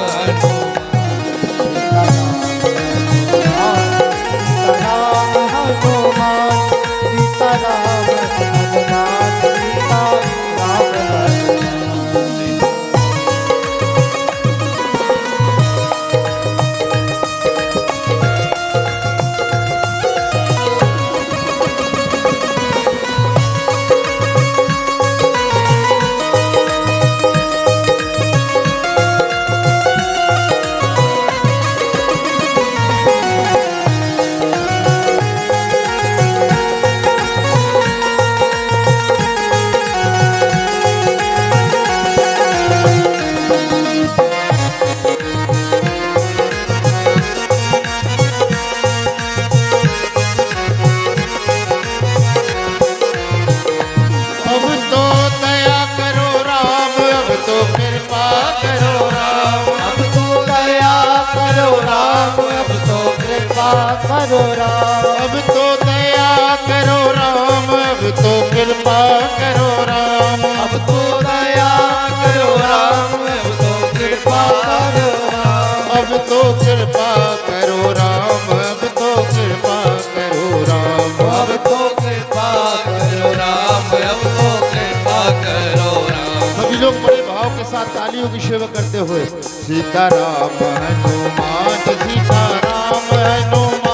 करो राम, अब तो दया करो राम, अब तो कृपा करो राम, अब तो दया करो राम, अब तो कृपा करो राम, अब तो कृपा करो राम, अब तो कृपा करो राम, अब तो कृपा करो राम, अब तो कृपा करो राम। सभी लोग बड़े भाव के साथ तालियों की सेवा करते हुए सीताराम हनुमान, सीताराम हनुमान,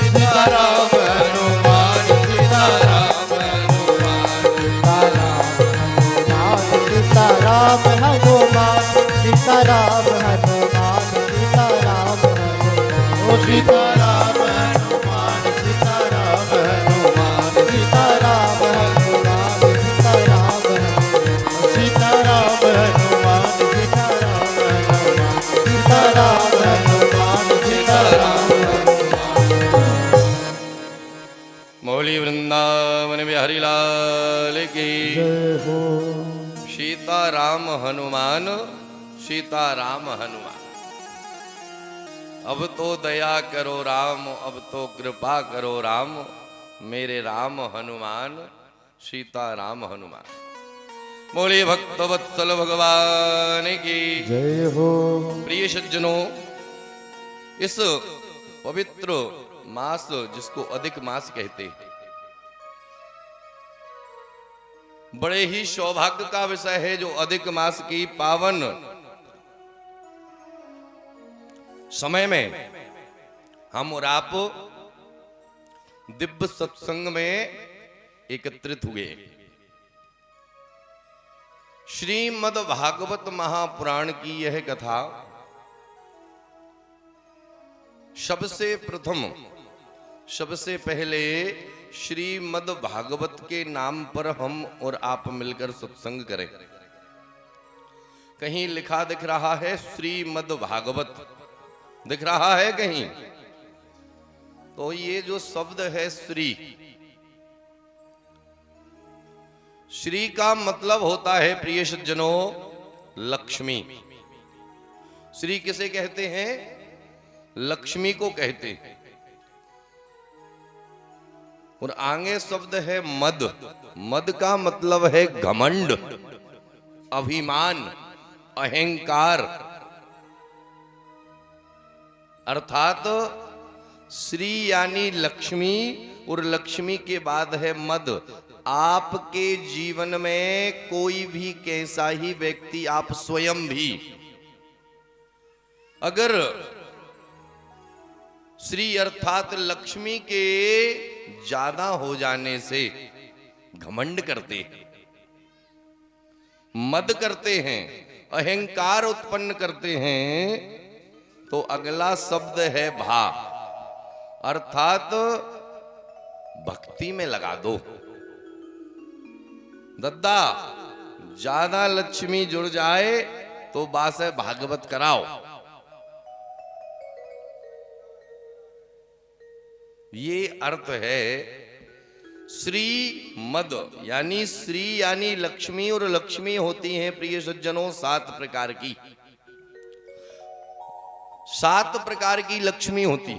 सीताराम हनुमान, सीताराम हनुमान, सीताराम हनुमान, सीताराम हनुमान, सीताराम हनुमान, ओ सीताराम हनुमान, सीताराम हनुमान, सीताराम हनुमान, सीताराम हनुमान, सीताराम हनुमान, सीताराम हनुमान, सीताराम हनुमान, सीताराम मौली वृंदावन बिहारी लाल की जय हो। सीताराम हनुमान, सीताराम हनुमान। अब तो दया करो राम, अब तो कृपा करो राम, मेरे राम हनुमान, सीताराम हनुमान। बोले भक्त वत्सल भगवान की जय हो। प्रिय सज्जनों, इस पवित्र मास जिसको अधिक मास कहते हैं, बड़े ही सौभाग्य का विषय है जो अधिक मास की पावन समय में हम और आप दिव्य सत्संग में एकत्रित हुए। श्रीमद् भागवत महापुराण की यह कथा सबसे प्रथम, सबसे पहले श्रीमद् भागवत के नाम पर हम और आप मिलकर सत्संग करें। कहीं लिखा दिख रहा है श्रीमद् भागवत, दिख रहा है कहीं? तो ये जो शब्द है श्री, श्री का मतलब होता है प्रिय सज्जनों लक्ष्मी। श्री किसे कहते हैं? लक्ष्मी को कहते हैं। और आगे शब्द है मद। मद का मतलब है घमंड, अभिमान, अहंकार। अर्थात श्री यानी लक्ष्मी और लक्ष्मी के बाद है मद। आपके जीवन में कोई भी कैसा ही व्यक्ति, आप स्वयं भी अगर श्री अर्थात लक्ष्मी के ज्यादा हो जाने से घमंड करते हैं, मद करते हैं, अहंकार उत्पन्न करते हैं, तो अगला शब्द है भा, अर्थात भक्ति में लगा दो। दद्दा ज्यादा लक्ष्मी जुड़ जाए तो बासे भागवत कराओ। ये अर्थ है श्री मद, यानी श्री यानी लक्ष्मी, और लक्ष्मी होती हैं प्रिय सज्जनों 7 प्रकार की। 7 प्रकार की लक्ष्मी होती।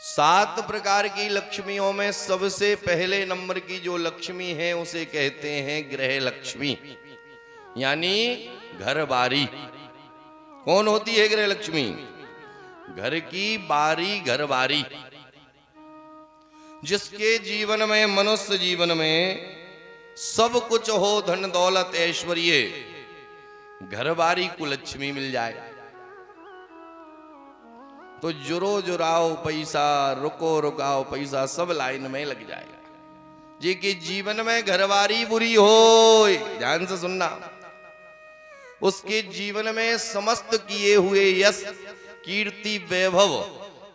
7 प्रकार की लक्ष्मियों में सबसे पहले नंबर की जो लक्ष्मी है उसे कहते हैं गृह लक्ष्मी, यानी घर बारी। कौन होती है गृह लक्ष्मी? घर की बारी, घर बारी। जिसके जीवन में, मनुष्य जीवन में सब कुछ हो, धन दौलत ऐश्वर्य, घर बारी कुलक्ष्मी मिल जाए तो जुरो जुराओ पैसा, रुको रुकाओ पैसा, सब लाइन में लग जाएगा। जी कि जीवन में घरवारी बुरी हो, ध्यान से सुनना, उसके जीवन में समस्त किए हुए यश, कीर्ति, वैभव,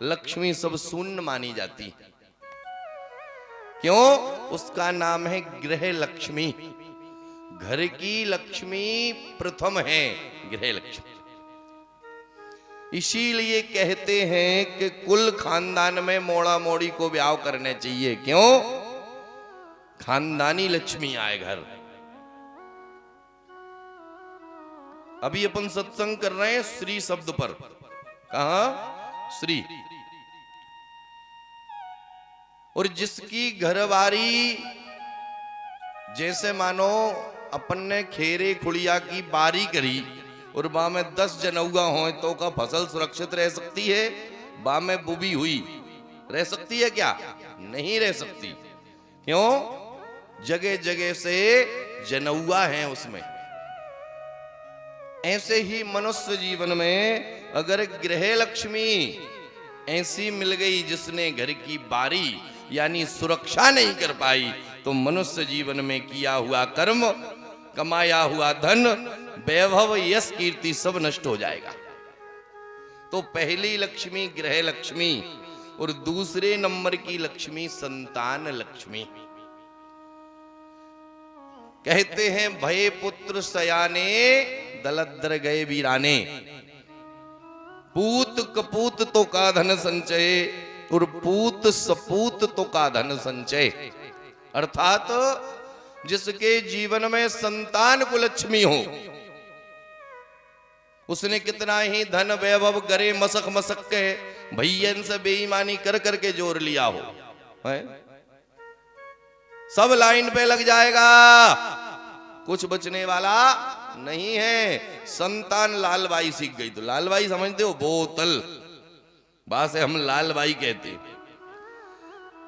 लक्ष्मी सब शून्य मानी जाती। क्यों? उसका नाम है गृह लक्ष्मी। घर की लक्ष्मी प्रथम है गृह लक्ष्मी। इसीलिए कहते हैं कि कुल खानदान में मोड़ा मोड़ी को ब्याह करने चाहिए। क्यों? खानदानी लक्ष्मी आए घर। अभी अपन सत्संग कर रहे हैं श्री शब्द पर। कहा? श्री। और जिसकी घरवारी जैसे मानो अपन ने खेरे खुड़िया की बारी करी और बा में 10 जनौगा हो तो का फसल सुरक्षित रह सकती है? बा में बुबी हुई रह सकती है क्या? नहीं रह सकती। क्यों? जगह जगह से जनौआ हैं उसमें। ऐसे ही मनुष्य जीवन में अगर गृह लक्ष्मी ऐसी मिल गई जिसने घर की बारी यानी सुरक्षा नहीं कर पाई, तो मनुष्य जीवन में किया हुआ कर्म, कमाया हुआ धन, वैभव, यश, कीर्ति सब नष्ट हो जाएगा। तो पहली लक्ष्मी गृह लक्ष्मी और दूसरे नंबर की लक्ष्मी संतान लक्ष्मी। कहते हैं भय पुत्र सयाने दलद्र गए वीराने। पूत कपूत तो का धन संचय और पूत सपूत तो का धन संचय। अर्थात जिसके जीवन में संतान को लक्ष्मी हो, उसने कितना ही धन वैभव करे मसक मसक के भैयन से बेईमानी कर करके जोर लिया हो, है? सब लाइन पे लग जाएगा, कुछ बचने वाला नहीं है। संतान लालबाई सीख गई, तो लालबाई समझते हो? बोतल बा से हम लालबाई कहते।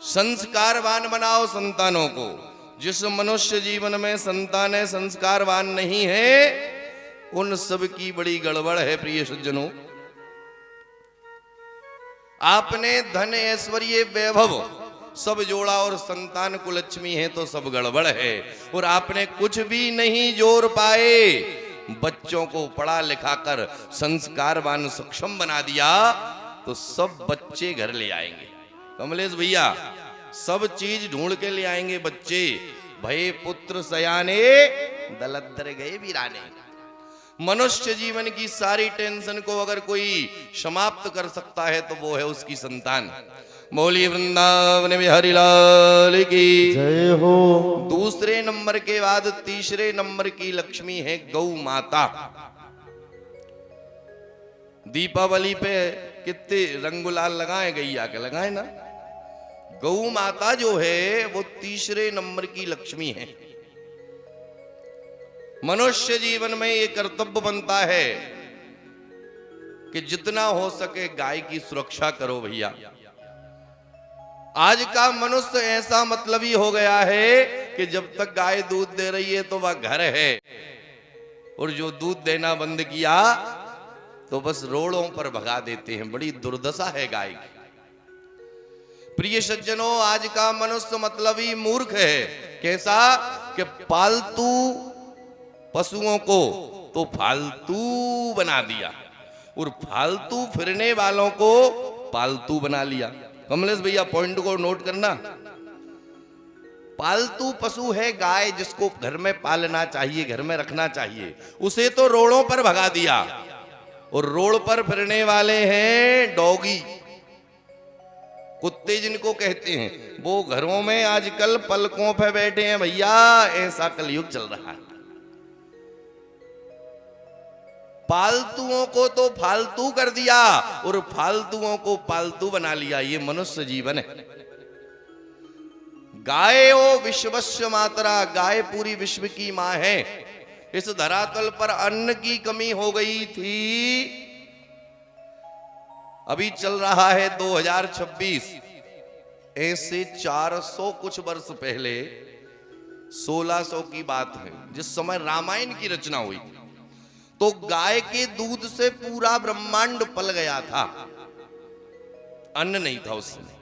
संस्कारवान बनाओ संतानों को। जिस मनुष्य जीवन में संतान है संस्कारवान नहीं है, उन सब की बड़ी गड़बड़ है प्रिय सज्जनों। आपने धन ऐश्वर्य वैभव सब जोड़ा और संतान को लक्ष्मी है तो सब गड़बड़ है। और आपने कुछ भी नहीं जोड़ पाए, बच्चों को पढ़ा लिखा कर संस्कारवान सक्षम बना दिया, तो सब बच्चे घर ले आएंगे। कमलेश भैया, सब चीज ढूंढ के ले आएंगे बच्चे। भय पुत्र सयाने दलद्र गए वीराने। मनुष्य जीवन की सारी टेंशन को अगर कोई समाप्त कर सकता है तो वो है उसकी संतान। बोलिए वृंदावन बिहारी लाल की जय हो। दूसरे नंबर के बाद तीसरे नंबर की लक्ष्मी है गौ माता। दीपावली पे कितने रंग गुलाल लगाए, गैया के लगाए ना। गौ माता जो है वो तीसरे नंबर की लक्ष्मी है। मनुष्य जीवन में ये कर्तव्य बनता है कि जितना हो सके गाय की सुरक्षा करो भैया। आज का मनुष्य ऐसा मतलबी हो गया है कि जब तक गाय दूध दे रही है तो वह घर है, और जो दूध देना बंद किया तो बस रोड़ों पर भगा देते हैं। बड़ी दुर्दशा है गाय की। प्रिय सज्जनों, आज का मनुष्य मतलबी मूर्ख है। कैसा? कि पालतू पशुओं को तो फालतू बना दिया और फालतू फिरने वालों को पालतू बना लिया। कमलेश भैया पॉइंट को नोट करना। पालतू पशु है गाय, जिसको घर में पालना चाहिए, घर में रखना चाहिए, उसे तो रोडों पर भगा दिया। और रोड पर फिरने वाले हैं डॉगी, कुत्ते जिनको कहते हैं, वो घरों में आजकल पलकों पे बैठे हैं भैया। ऐसा कलयुग चल रहा है। पालतुओं को तो फालतू कर दिया और फालतुओं को पालतू बना लिया। ये मनुष्य जीवन है। गाय ओ विश्वस्य मातरा, गाय पूरी विश्व की मां है। इस धरातल पर अन्न की कमी हो गई थी। अभी चल रहा है 2026, ऐसे 400 कुछ वर्ष पहले 1600 की बात है, जिस समय रामायण की रचना हुई, तो गाय के दूध से पूरा ब्रह्मांड पल गया था। अन्न नहीं था उस समय।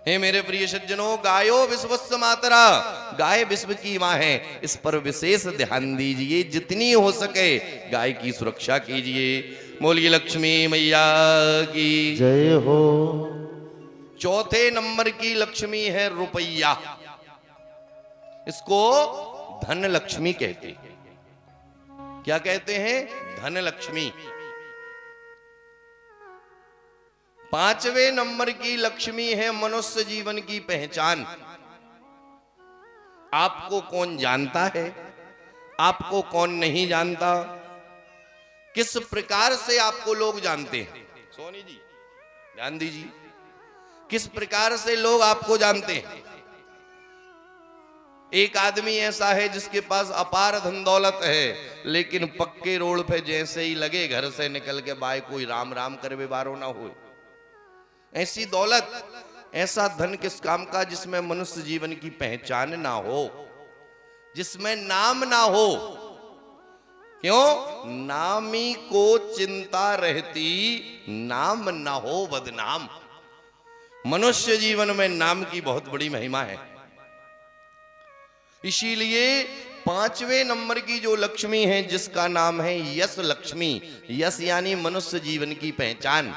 हे मेरे प्रिय सज्जनों, गायो विश्वस्य मातरा, गाय विश्व की मां है। इस पर विशेष ध्यान दीजिए, जितनी हो सके गाय की सुरक्षा कीजिए। बोलिए लक्ष्मी मैया की जय हो। चौथे नंबर की लक्ष्मी है रुपया। इसको धन लक्ष्मी कहते हैं। क्या कहते हैं? धन लक्ष्मी। पांचवें नंबर की लक्ष्मी है मनुष्य जीवन की पहचान। आपको कौन जानता है, आपको कौन नहीं जानता, किस प्रकार से आपको लोग जानते हैं। सोनी जी, ध्यान दीजिए किस प्रकार से लोग आपको जानते हैं। एक आदमी ऐसा है जिसके पास अपार धन दौलत है, लेकिन पक्के रोड पे जैसे ही लगे घर से निकल के बाय कोई राम राम करे बारो ना हो। ऐसी दौलत, ऐसा धन किस काम का जिसमें मनुष्य जीवन की पहचान ना हो, जिसमें नाम ना हो। क्यों? नामी को चिंता रहती, नाम ना हो बदनाम। मनुष्य जीवन में नाम की बहुत बड़ी महिमा है। इसीलिए 5वें नंबर की जो लक्ष्मी है जिसका नाम है यश लक्ष्मी। यश यानी मनुष्य जीवन की पहचान।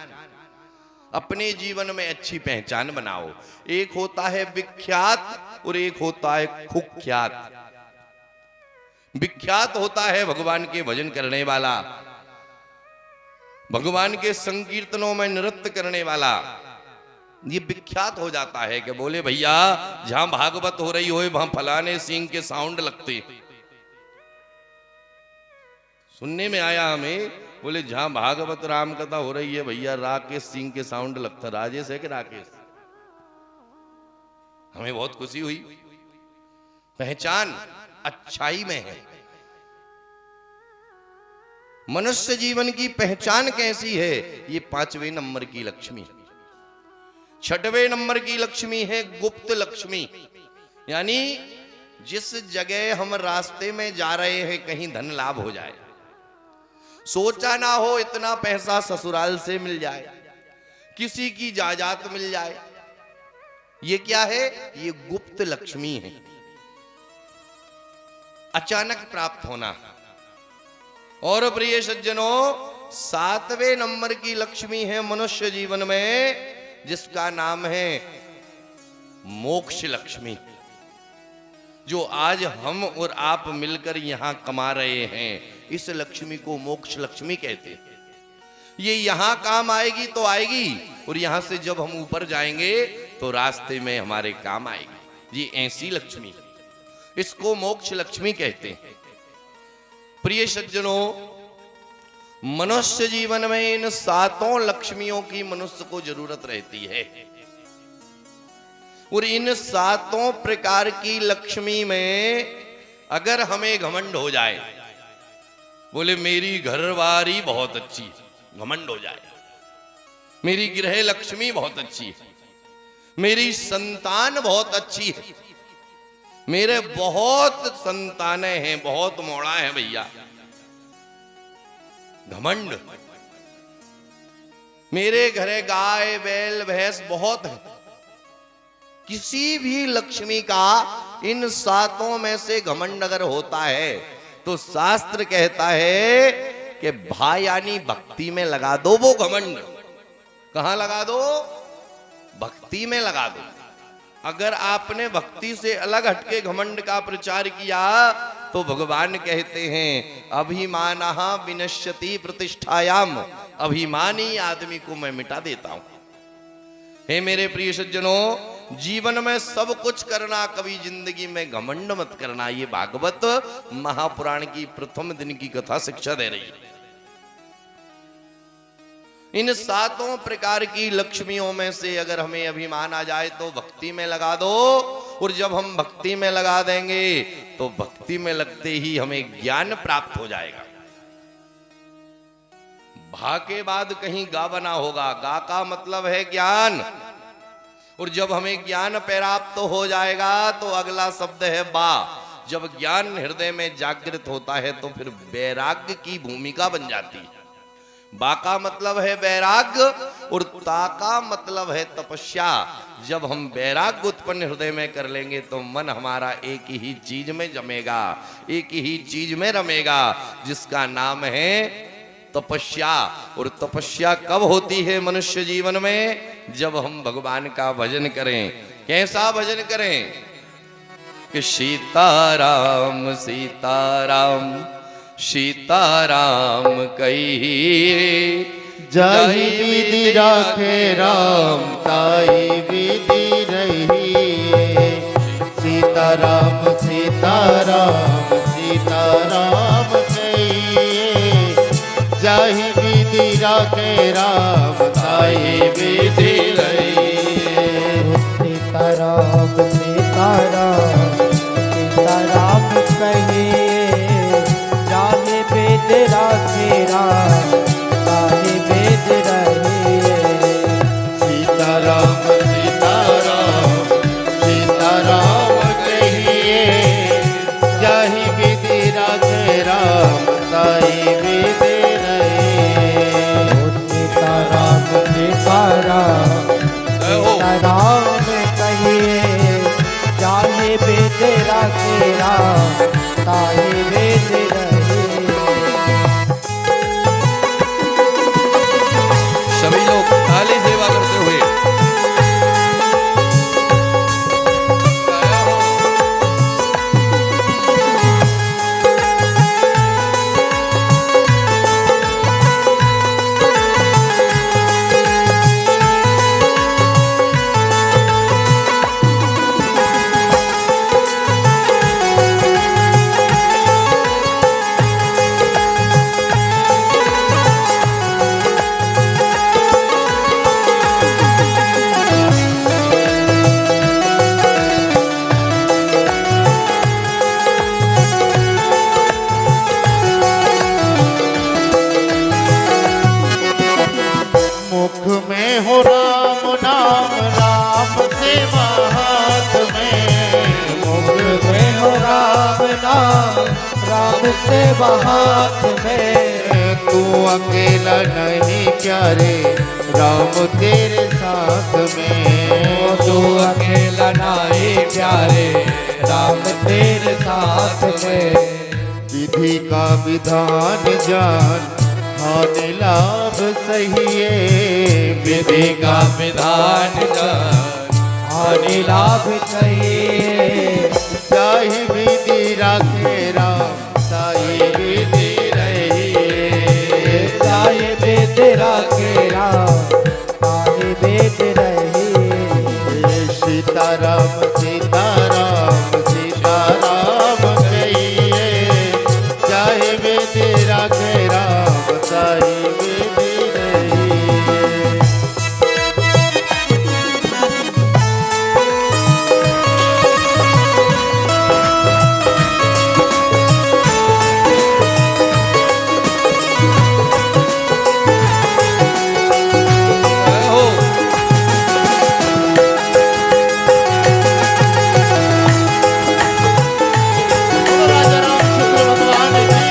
अपने जीवन में अच्छी पहचान बनाओ। एक होता है विख्यात और एक होता है कुख्यात। विख्यात होता है भगवान के भजन करने वाला, भगवान के संकीर्तनों में नृत्य करने वाला। ये विख्यात हो जाता है कि बोले भैया जहां भागवत हो रही हो वहां फलाने सिंह के साउंड लगते। सुनने में आया हमें, बोले जहां भागवत राम कथा हो रही है भैया राकेश सिंह के साउंड लगता। राजेश है कि राकेश? हमें बहुत खुशी हुई। पहचान अच्छाई में है। मनुष्य जीवन की पहचान कैसी है? ये 5वें नंबर की लक्ष्मी। 6वें नंबर की लक्ष्मी है गुप्त लक्ष्मी। यानी जिस जगह हम रास्ते में जा रहे हैं कहीं धन लाभ हो जाए, सोचा ना हो इतना पैसा ससुराल से मिल जाए, किसी की जायदाद मिल जाए। ये क्या है? ये गुप्त लक्ष्मी है। अचानक प्राप्त होना। और प्रिय सज्जनों 7वें नंबर की लक्ष्मी है मनुष्य जीवन में जिसका नाम है मोक्ष लक्ष्मी। जो आज हम और आप मिलकर यहां कमा रहे हैं, इस लक्ष्मी को मोक्ष लक्ष्मी कहते हैं। ये यहां काम आएगी तो आएगी, और यहां से जब हम ऊपर जाएंगे तो रास्ते में हमारे काम आएगी। ये ऐसी लक्ष्मी, इसको मोक्ष लक्ष्मी कहते हैं। प्रिय सज्जनों, मनुष्य जीवन में इन 7 लक्ष्मियों की मनुष्य को जरूरत रहती है। और इन 7 प्रकार की लक्ष्मी में अगर हमें घमंड हो जाए, बोले मेरी घरवारी बहुत अच्छी, घमंड हो जाए, मेरी गृह लक्ष्मी बहुत अच्छी है, मेरी संतान बहुत अच्छी है, मेरे बहुत संतानें हैं, बहुत मोड़ा है भैया, घमंड, मेरे घरे गाय बैल भैंस बहुत है। किसी भी लक्ष्मी का इन 7 में से घमंड अगर होता है तो शास्त्र कहता है कि भाई यानी भक्ति में लगा दो वो घमंड। कहां लगा दो? भक्ति में लगा दो। अगर आपने भक्ति से अलग हटके घमंड का प्रचार किया तो भगवान कहते हैं अभिमानः विनश्यति प्रतिष्ठायाम। अभिमानी आदमी को मैं मिटा देता हूं। हे मेरे प्रिय सज्जनों, जीवन में सब कुछ करना, कभी जिंदगी में घमंड मत करना। ये भागवत महापुराण की प्रथम दिन की कथा शिक्षा दे रही है। इन 7 प्रकार की लक्ष्मियों में से अगर हमें अभिमान आ जाए तो भक्ति में लगा दो। और जब हम भक्ति में लगा देंगे तो भक्ति में लगते ही हमें ज्ञान प्राप्त हो जाएगा। भा के बाद कहीं गा बना होगा। गा का मतलब है ज्ञान। और जब हमें ज्ञान प्राप्त हो जाएगा तो अगला शब्द है बा। जब ज्ञान हृदय में जागृत होता है तो फिर वैराग्य की भूमिका बन जाती है। बा का मतलब है वैराग्य और ता का मतलब है तपस्या। जब हम वैराग्य उत्पन्न हृदय में कर लेंगे तो मन हमारा एक ही चीज में जमेगा, एक ही चीज में रमेगा, जिसका नाम है तपस्या। और तपस्या कब होती है मनुष्य जीवन में? जब हम भगवान का भजन करें। कैसा भजन करें? कि सीताराम सीताराम सीताराम कही, जाहि विधि राखे राम ताई विधि रही। सीताराम सीताराम सीताराम कहिए, जाहि विधि राखे राम ताई ताई विधि रही। सीताराम सीताराम सीताराम कहिए, जाहे वेद राखे राम, ताहे वेद रहिए। सीताराम सीताराम सीताराम कहिए, जाहि विधि राखे राम, ताई विधि रही। सीताराम सीताराम सीताराम कहिए, जाहे वेद राखे राम, ताहे वेद रहिए। सभी लोग थाली सेवा करते हुए मुख में हो राम नाम, राम सेवा हाथ में। मुख में हो राम नाम, राम सेवा हाथ में। तू अकेला नहीं प्यारे, राम तेरे साथ में। तू अकेला नहीं प्यारे, राम तेरे साथ में। विधि का विधान जान, हानि लाभ सहिए। विधि का विधान जान, हानि लाभ चाहिए। ताहि विधि राखे राम, ताहि विधि रहिए। ताहे वेद राखे राम, ताहे वेद रहिए। सीताराम सीताराम सीताराम कहिए, चाहे वेद राखे राम, ताहि विधि रहिए। राजा रामचंद्र भगवान की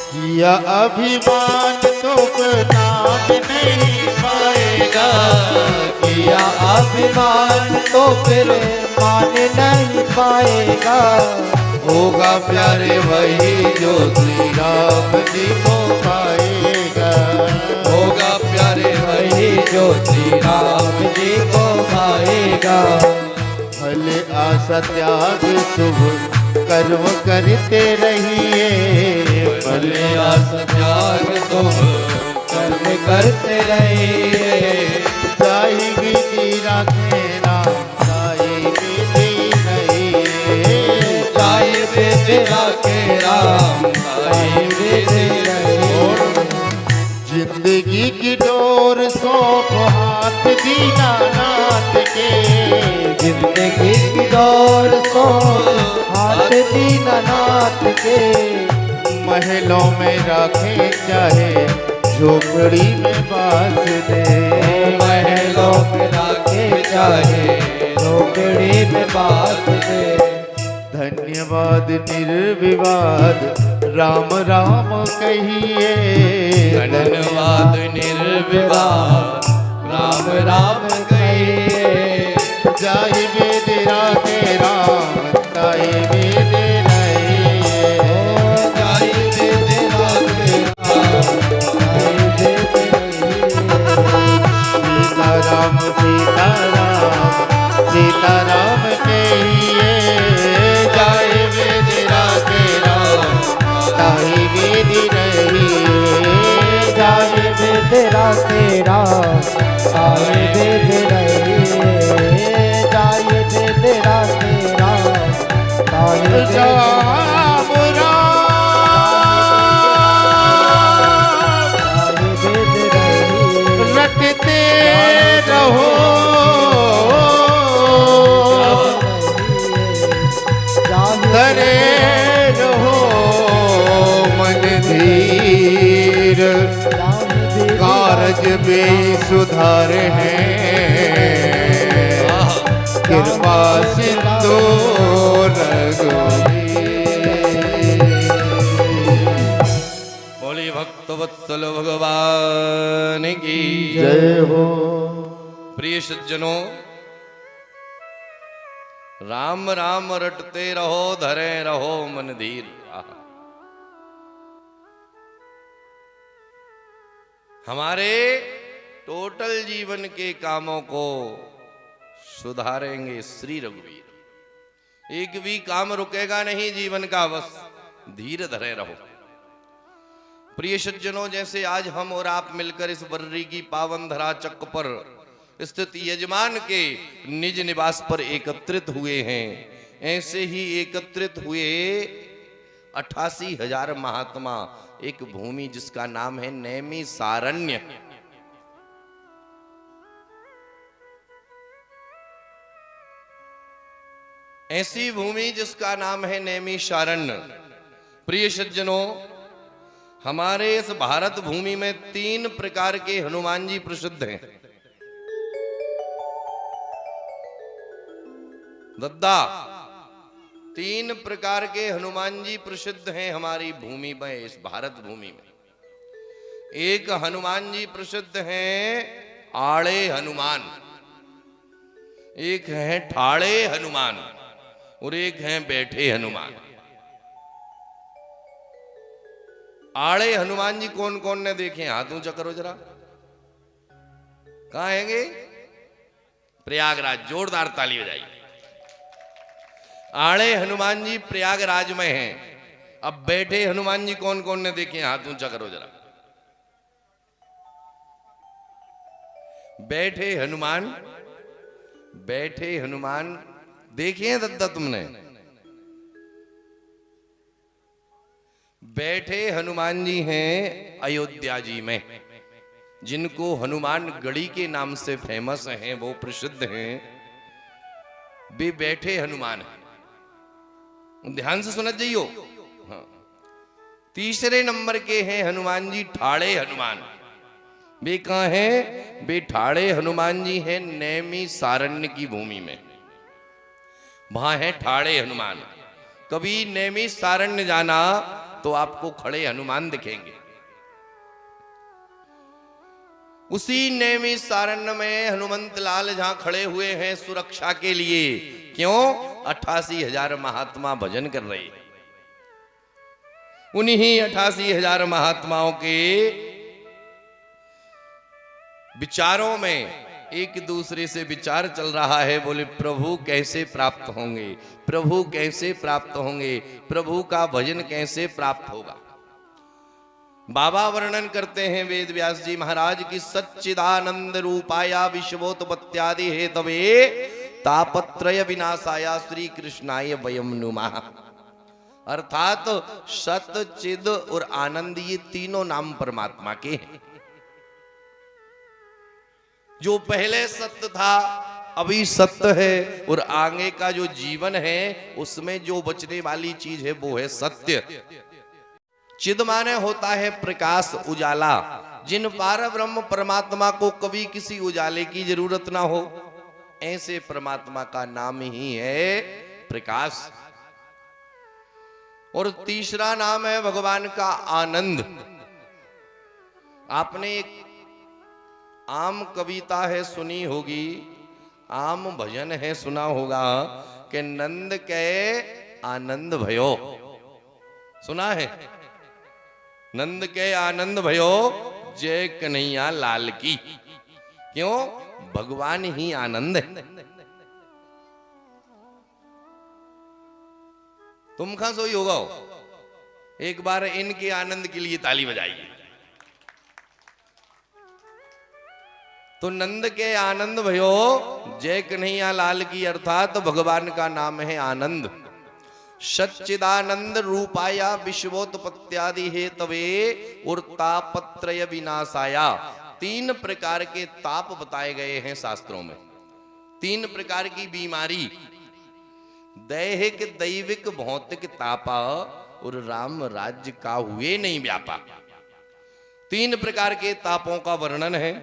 किया अभिमान तो नाम नहीं पाएगा। किया अभिमान तो फिर मान नहीं पाएगा। होगा प्यारे वही जो श्री राम जी को पाएगा। होगा प्यारे वही जो श्री राम जी को पाएगा। भले आशा त्याग शुभ कर्म करते रहिए। भले आशा त्याग तुम कर्म करते रहिए। ताहि विधि राखे राम, ताहि विधि रहिए। ताहे वेद राखे राम, ताहे वेद रहिए। जिंदगी की डोर सौंप हाथ दीनानाथ के। जिंदगी की दौड़ सो हाथ दीनानाथ के। महलों में राखे चाहे झोपड़ी में बास दे। महलों में राखे चाहे झोपड़ी में बास दे। धन्यवाद निर्विवाद राम राम कहिए। धन्यवाद निर्विवाद राम राम कहिए। जाहि वेद राखे राम, ताहि वेद रहिए। जाहि वेद राखे राम, ताहि वेद रहिए। सीताराम सीताराम तेरा आए वेद रही जाए वेद तेरा आए वेद राम राम आए वेद रही रटते रहो धरे रहो मन धीर कारज भी सुधार हैं कृपा सिंधु रघुवीर। बोली भक्तवत्सल भगवान की जय हो। प्रिय सज्जनों, राम राम रटते रहो धरे रहो मन धीर। आहा। हमारे टोटल जीवन के कामों को सुधारेंगे श्री रघुवीर। एक भी काम रुकेगा नहीं जीवन का, बस धीर धरे रहो। प्रिय सज्जनों, जैसे आज हम और आप मिलकर इस बर्री की पावन धरा चक्र पर स्थित यजमान के निज निवास पर एकत्रित हुए हैं, ऐसे ही एकत्रित हुए 88,000 महात्मा एक भूमि जिसका नाम है नैमिषारण्य। ऐसी भूमि जिसका नाम है नैमिषारण्य। प्रिय सज्जनों, हमारे इस भारत भूमि में 3 प्रकार के हनुमान जी प्रसिद्ध हैं। दद्दा, 3 प्रकार के हनुमान जी प्रसिद्ध हैं हमारी भूमि में, इस भारत भूमि में। एक हनुमान जी प्रसिद्ध हैं आड़े हनुमान, एक हैं ठाड़े हनुमान और एक हैं बैठे हनुमान। आड़े हनुमान जी कौन कौन ने देखे? हाथ ऊंचा करो जरा। कहां हैंगे? प्रयागराज। जोरदार ताली बजाइए। आड़े हनुमान जी प्रयागराज में हैं। अब बैठे हनुमान जी कौन कौन ने देखे? हाथ ऊंचा करो जरा। बैठे हनुमान, बैठे हनुमान देखे हैं दद्दा तुमने? बैठे हनुमान जी हैं अयोध्या जी में, जिनको हनुमान गढ़ी के नाम से फेमस हैं, वो प्रसिद्ध हैं, वे बैठे हनुमान हैं। ध्यान से सुनत जाइयो। हाँ। तीसरे नंबर के हैं हनुमान जी ठाड़े हनुमान। वे कहां हैं? वे ठाड़े हनुमान जी हैं नैमिषारण्य की भूमि में, वहां है ठाड़े हनुमान। कभी नैमिषारण्य जाना तो आपको खड़े हनुमान दिखेंगे। उसी नैमिषारण्य में हनुमंत लाल जहां खड़े हुए हैं सुरक्षा के लिए। क्यों? 88,000 महात्मा भजन कर रहे हैं। उन्हीं 88,000 महात्माओं के विचारों में एक दूसरे से विचार चल रहा है। बोले प्रभु कैसे प्राप्त होंगे, प्रभु कैसे प्राप्त होंगे, प्रभु का भजन कैसे प्राप्त होगा। बाबा वर्णन करते हैं वेद व्यास जी महाराज की सच्चिदानंद रूपाया विश्वोत्पत्त्यादि हेतवे तापत्रय विनाशाया श्री कृष्णाय वयम नुमः। अर्थात सत, चिद और आनंद, ये तीनों नाम परमात्मा के हैं। जो पहले सत्य था अभी सत्य है, और आगे का जो जीवन है उसमें जो बचने वाली चीज है वो है सत्य। चिद माने होता है प्रकाश, उजाला। जिन पार ब्रह्म परमात्मा को कभी किसी उजाले की जरूरत ना हो, ऐसे परमात्मा का नाम ही है प्रकाश। और तीसरा नाम है भगवान का आनंद। आपने एक आम कविता है सुनी होगी, आम भजन है सुना होगा कि नंद के आनंद भयो। सुना है? नंद के आनंद भयो जय कन्हैया लाल की। क्यों? भगवान ही आनंद है। तुम कहां सोई होगा? एक बार इनके आनंद के लिए ताली बजाइए। तो नंद के आनंद भयो, जय कन्हैया लाल की, अर्थात भगवान का नाम है आनंद। सच्चिदानंद रूपाया विश्वोत्पत्त्यादि हेतवे और तापत्रय विनाशाया। 3 प्रकार के ताप बताए गए हैं शास्त्रों में, 3 प्रकार की बीमारी, दैहिक दैविक भौतिक तापा और राम राज्य का हुए नहीं व्यापा। 3 प्रकार के तापों का वर्णन है।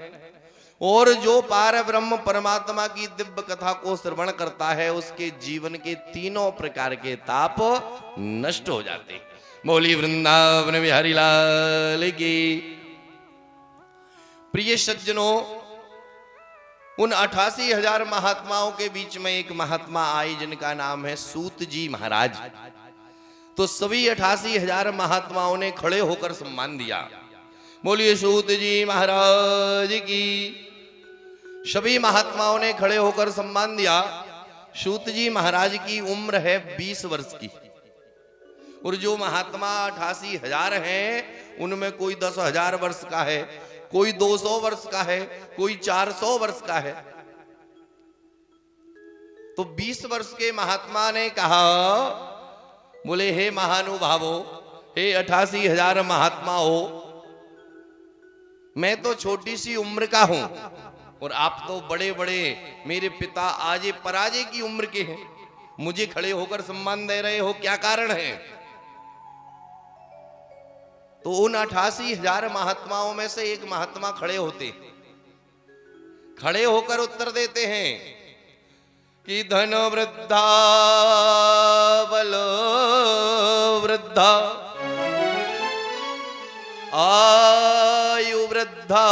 और जो पार ब्रह्म परमात्मा की दिव्य कथा को श्रवण करता है उसके जीवन के 3 प्रकार के ताप नष्ट हो जाते। बोली वृंदावन बिहारी लाल की। प्रिय सज्जनों, उन 88,000 महात्माओं के बीच में एक महात्मा आए जिनका नाम है सूत जी महाराज। तो सभी 88,000 महात्माओं ने खड़े होकर सम्मान दिया। बोलिए सूत जी महाराज की। सभी महात्माओं ने खड़े होकर सम्मान दिया। सूत जी महाराज की उम्र है 20 वर्ष की। और जो महात्मा 88,000 हैं उनमें कोई 10,000 वर्ष का है, कोई 200 वर्ष का है, कोई 400 वर्ष का है। तो 20 वर्ष के महात्मा ने कहा, बोले हे महानुभावो, हे 88,000 महात्मा हो, मैं तो छोटी सी उम्र का हूं और आप तो बड़े बड़े मेरे पिता आजे पराजे की उम्र के हैं, मुझे खड़े होकर सम्मान दे रहे हो, क्या कारण है? तो उन 88,000 महात्माओं में से एक महात्मा खड़े होते, खड़े होकर उत्तर देते हैं कि धन वृद्धा बल वृद्धा आयु वृद्धा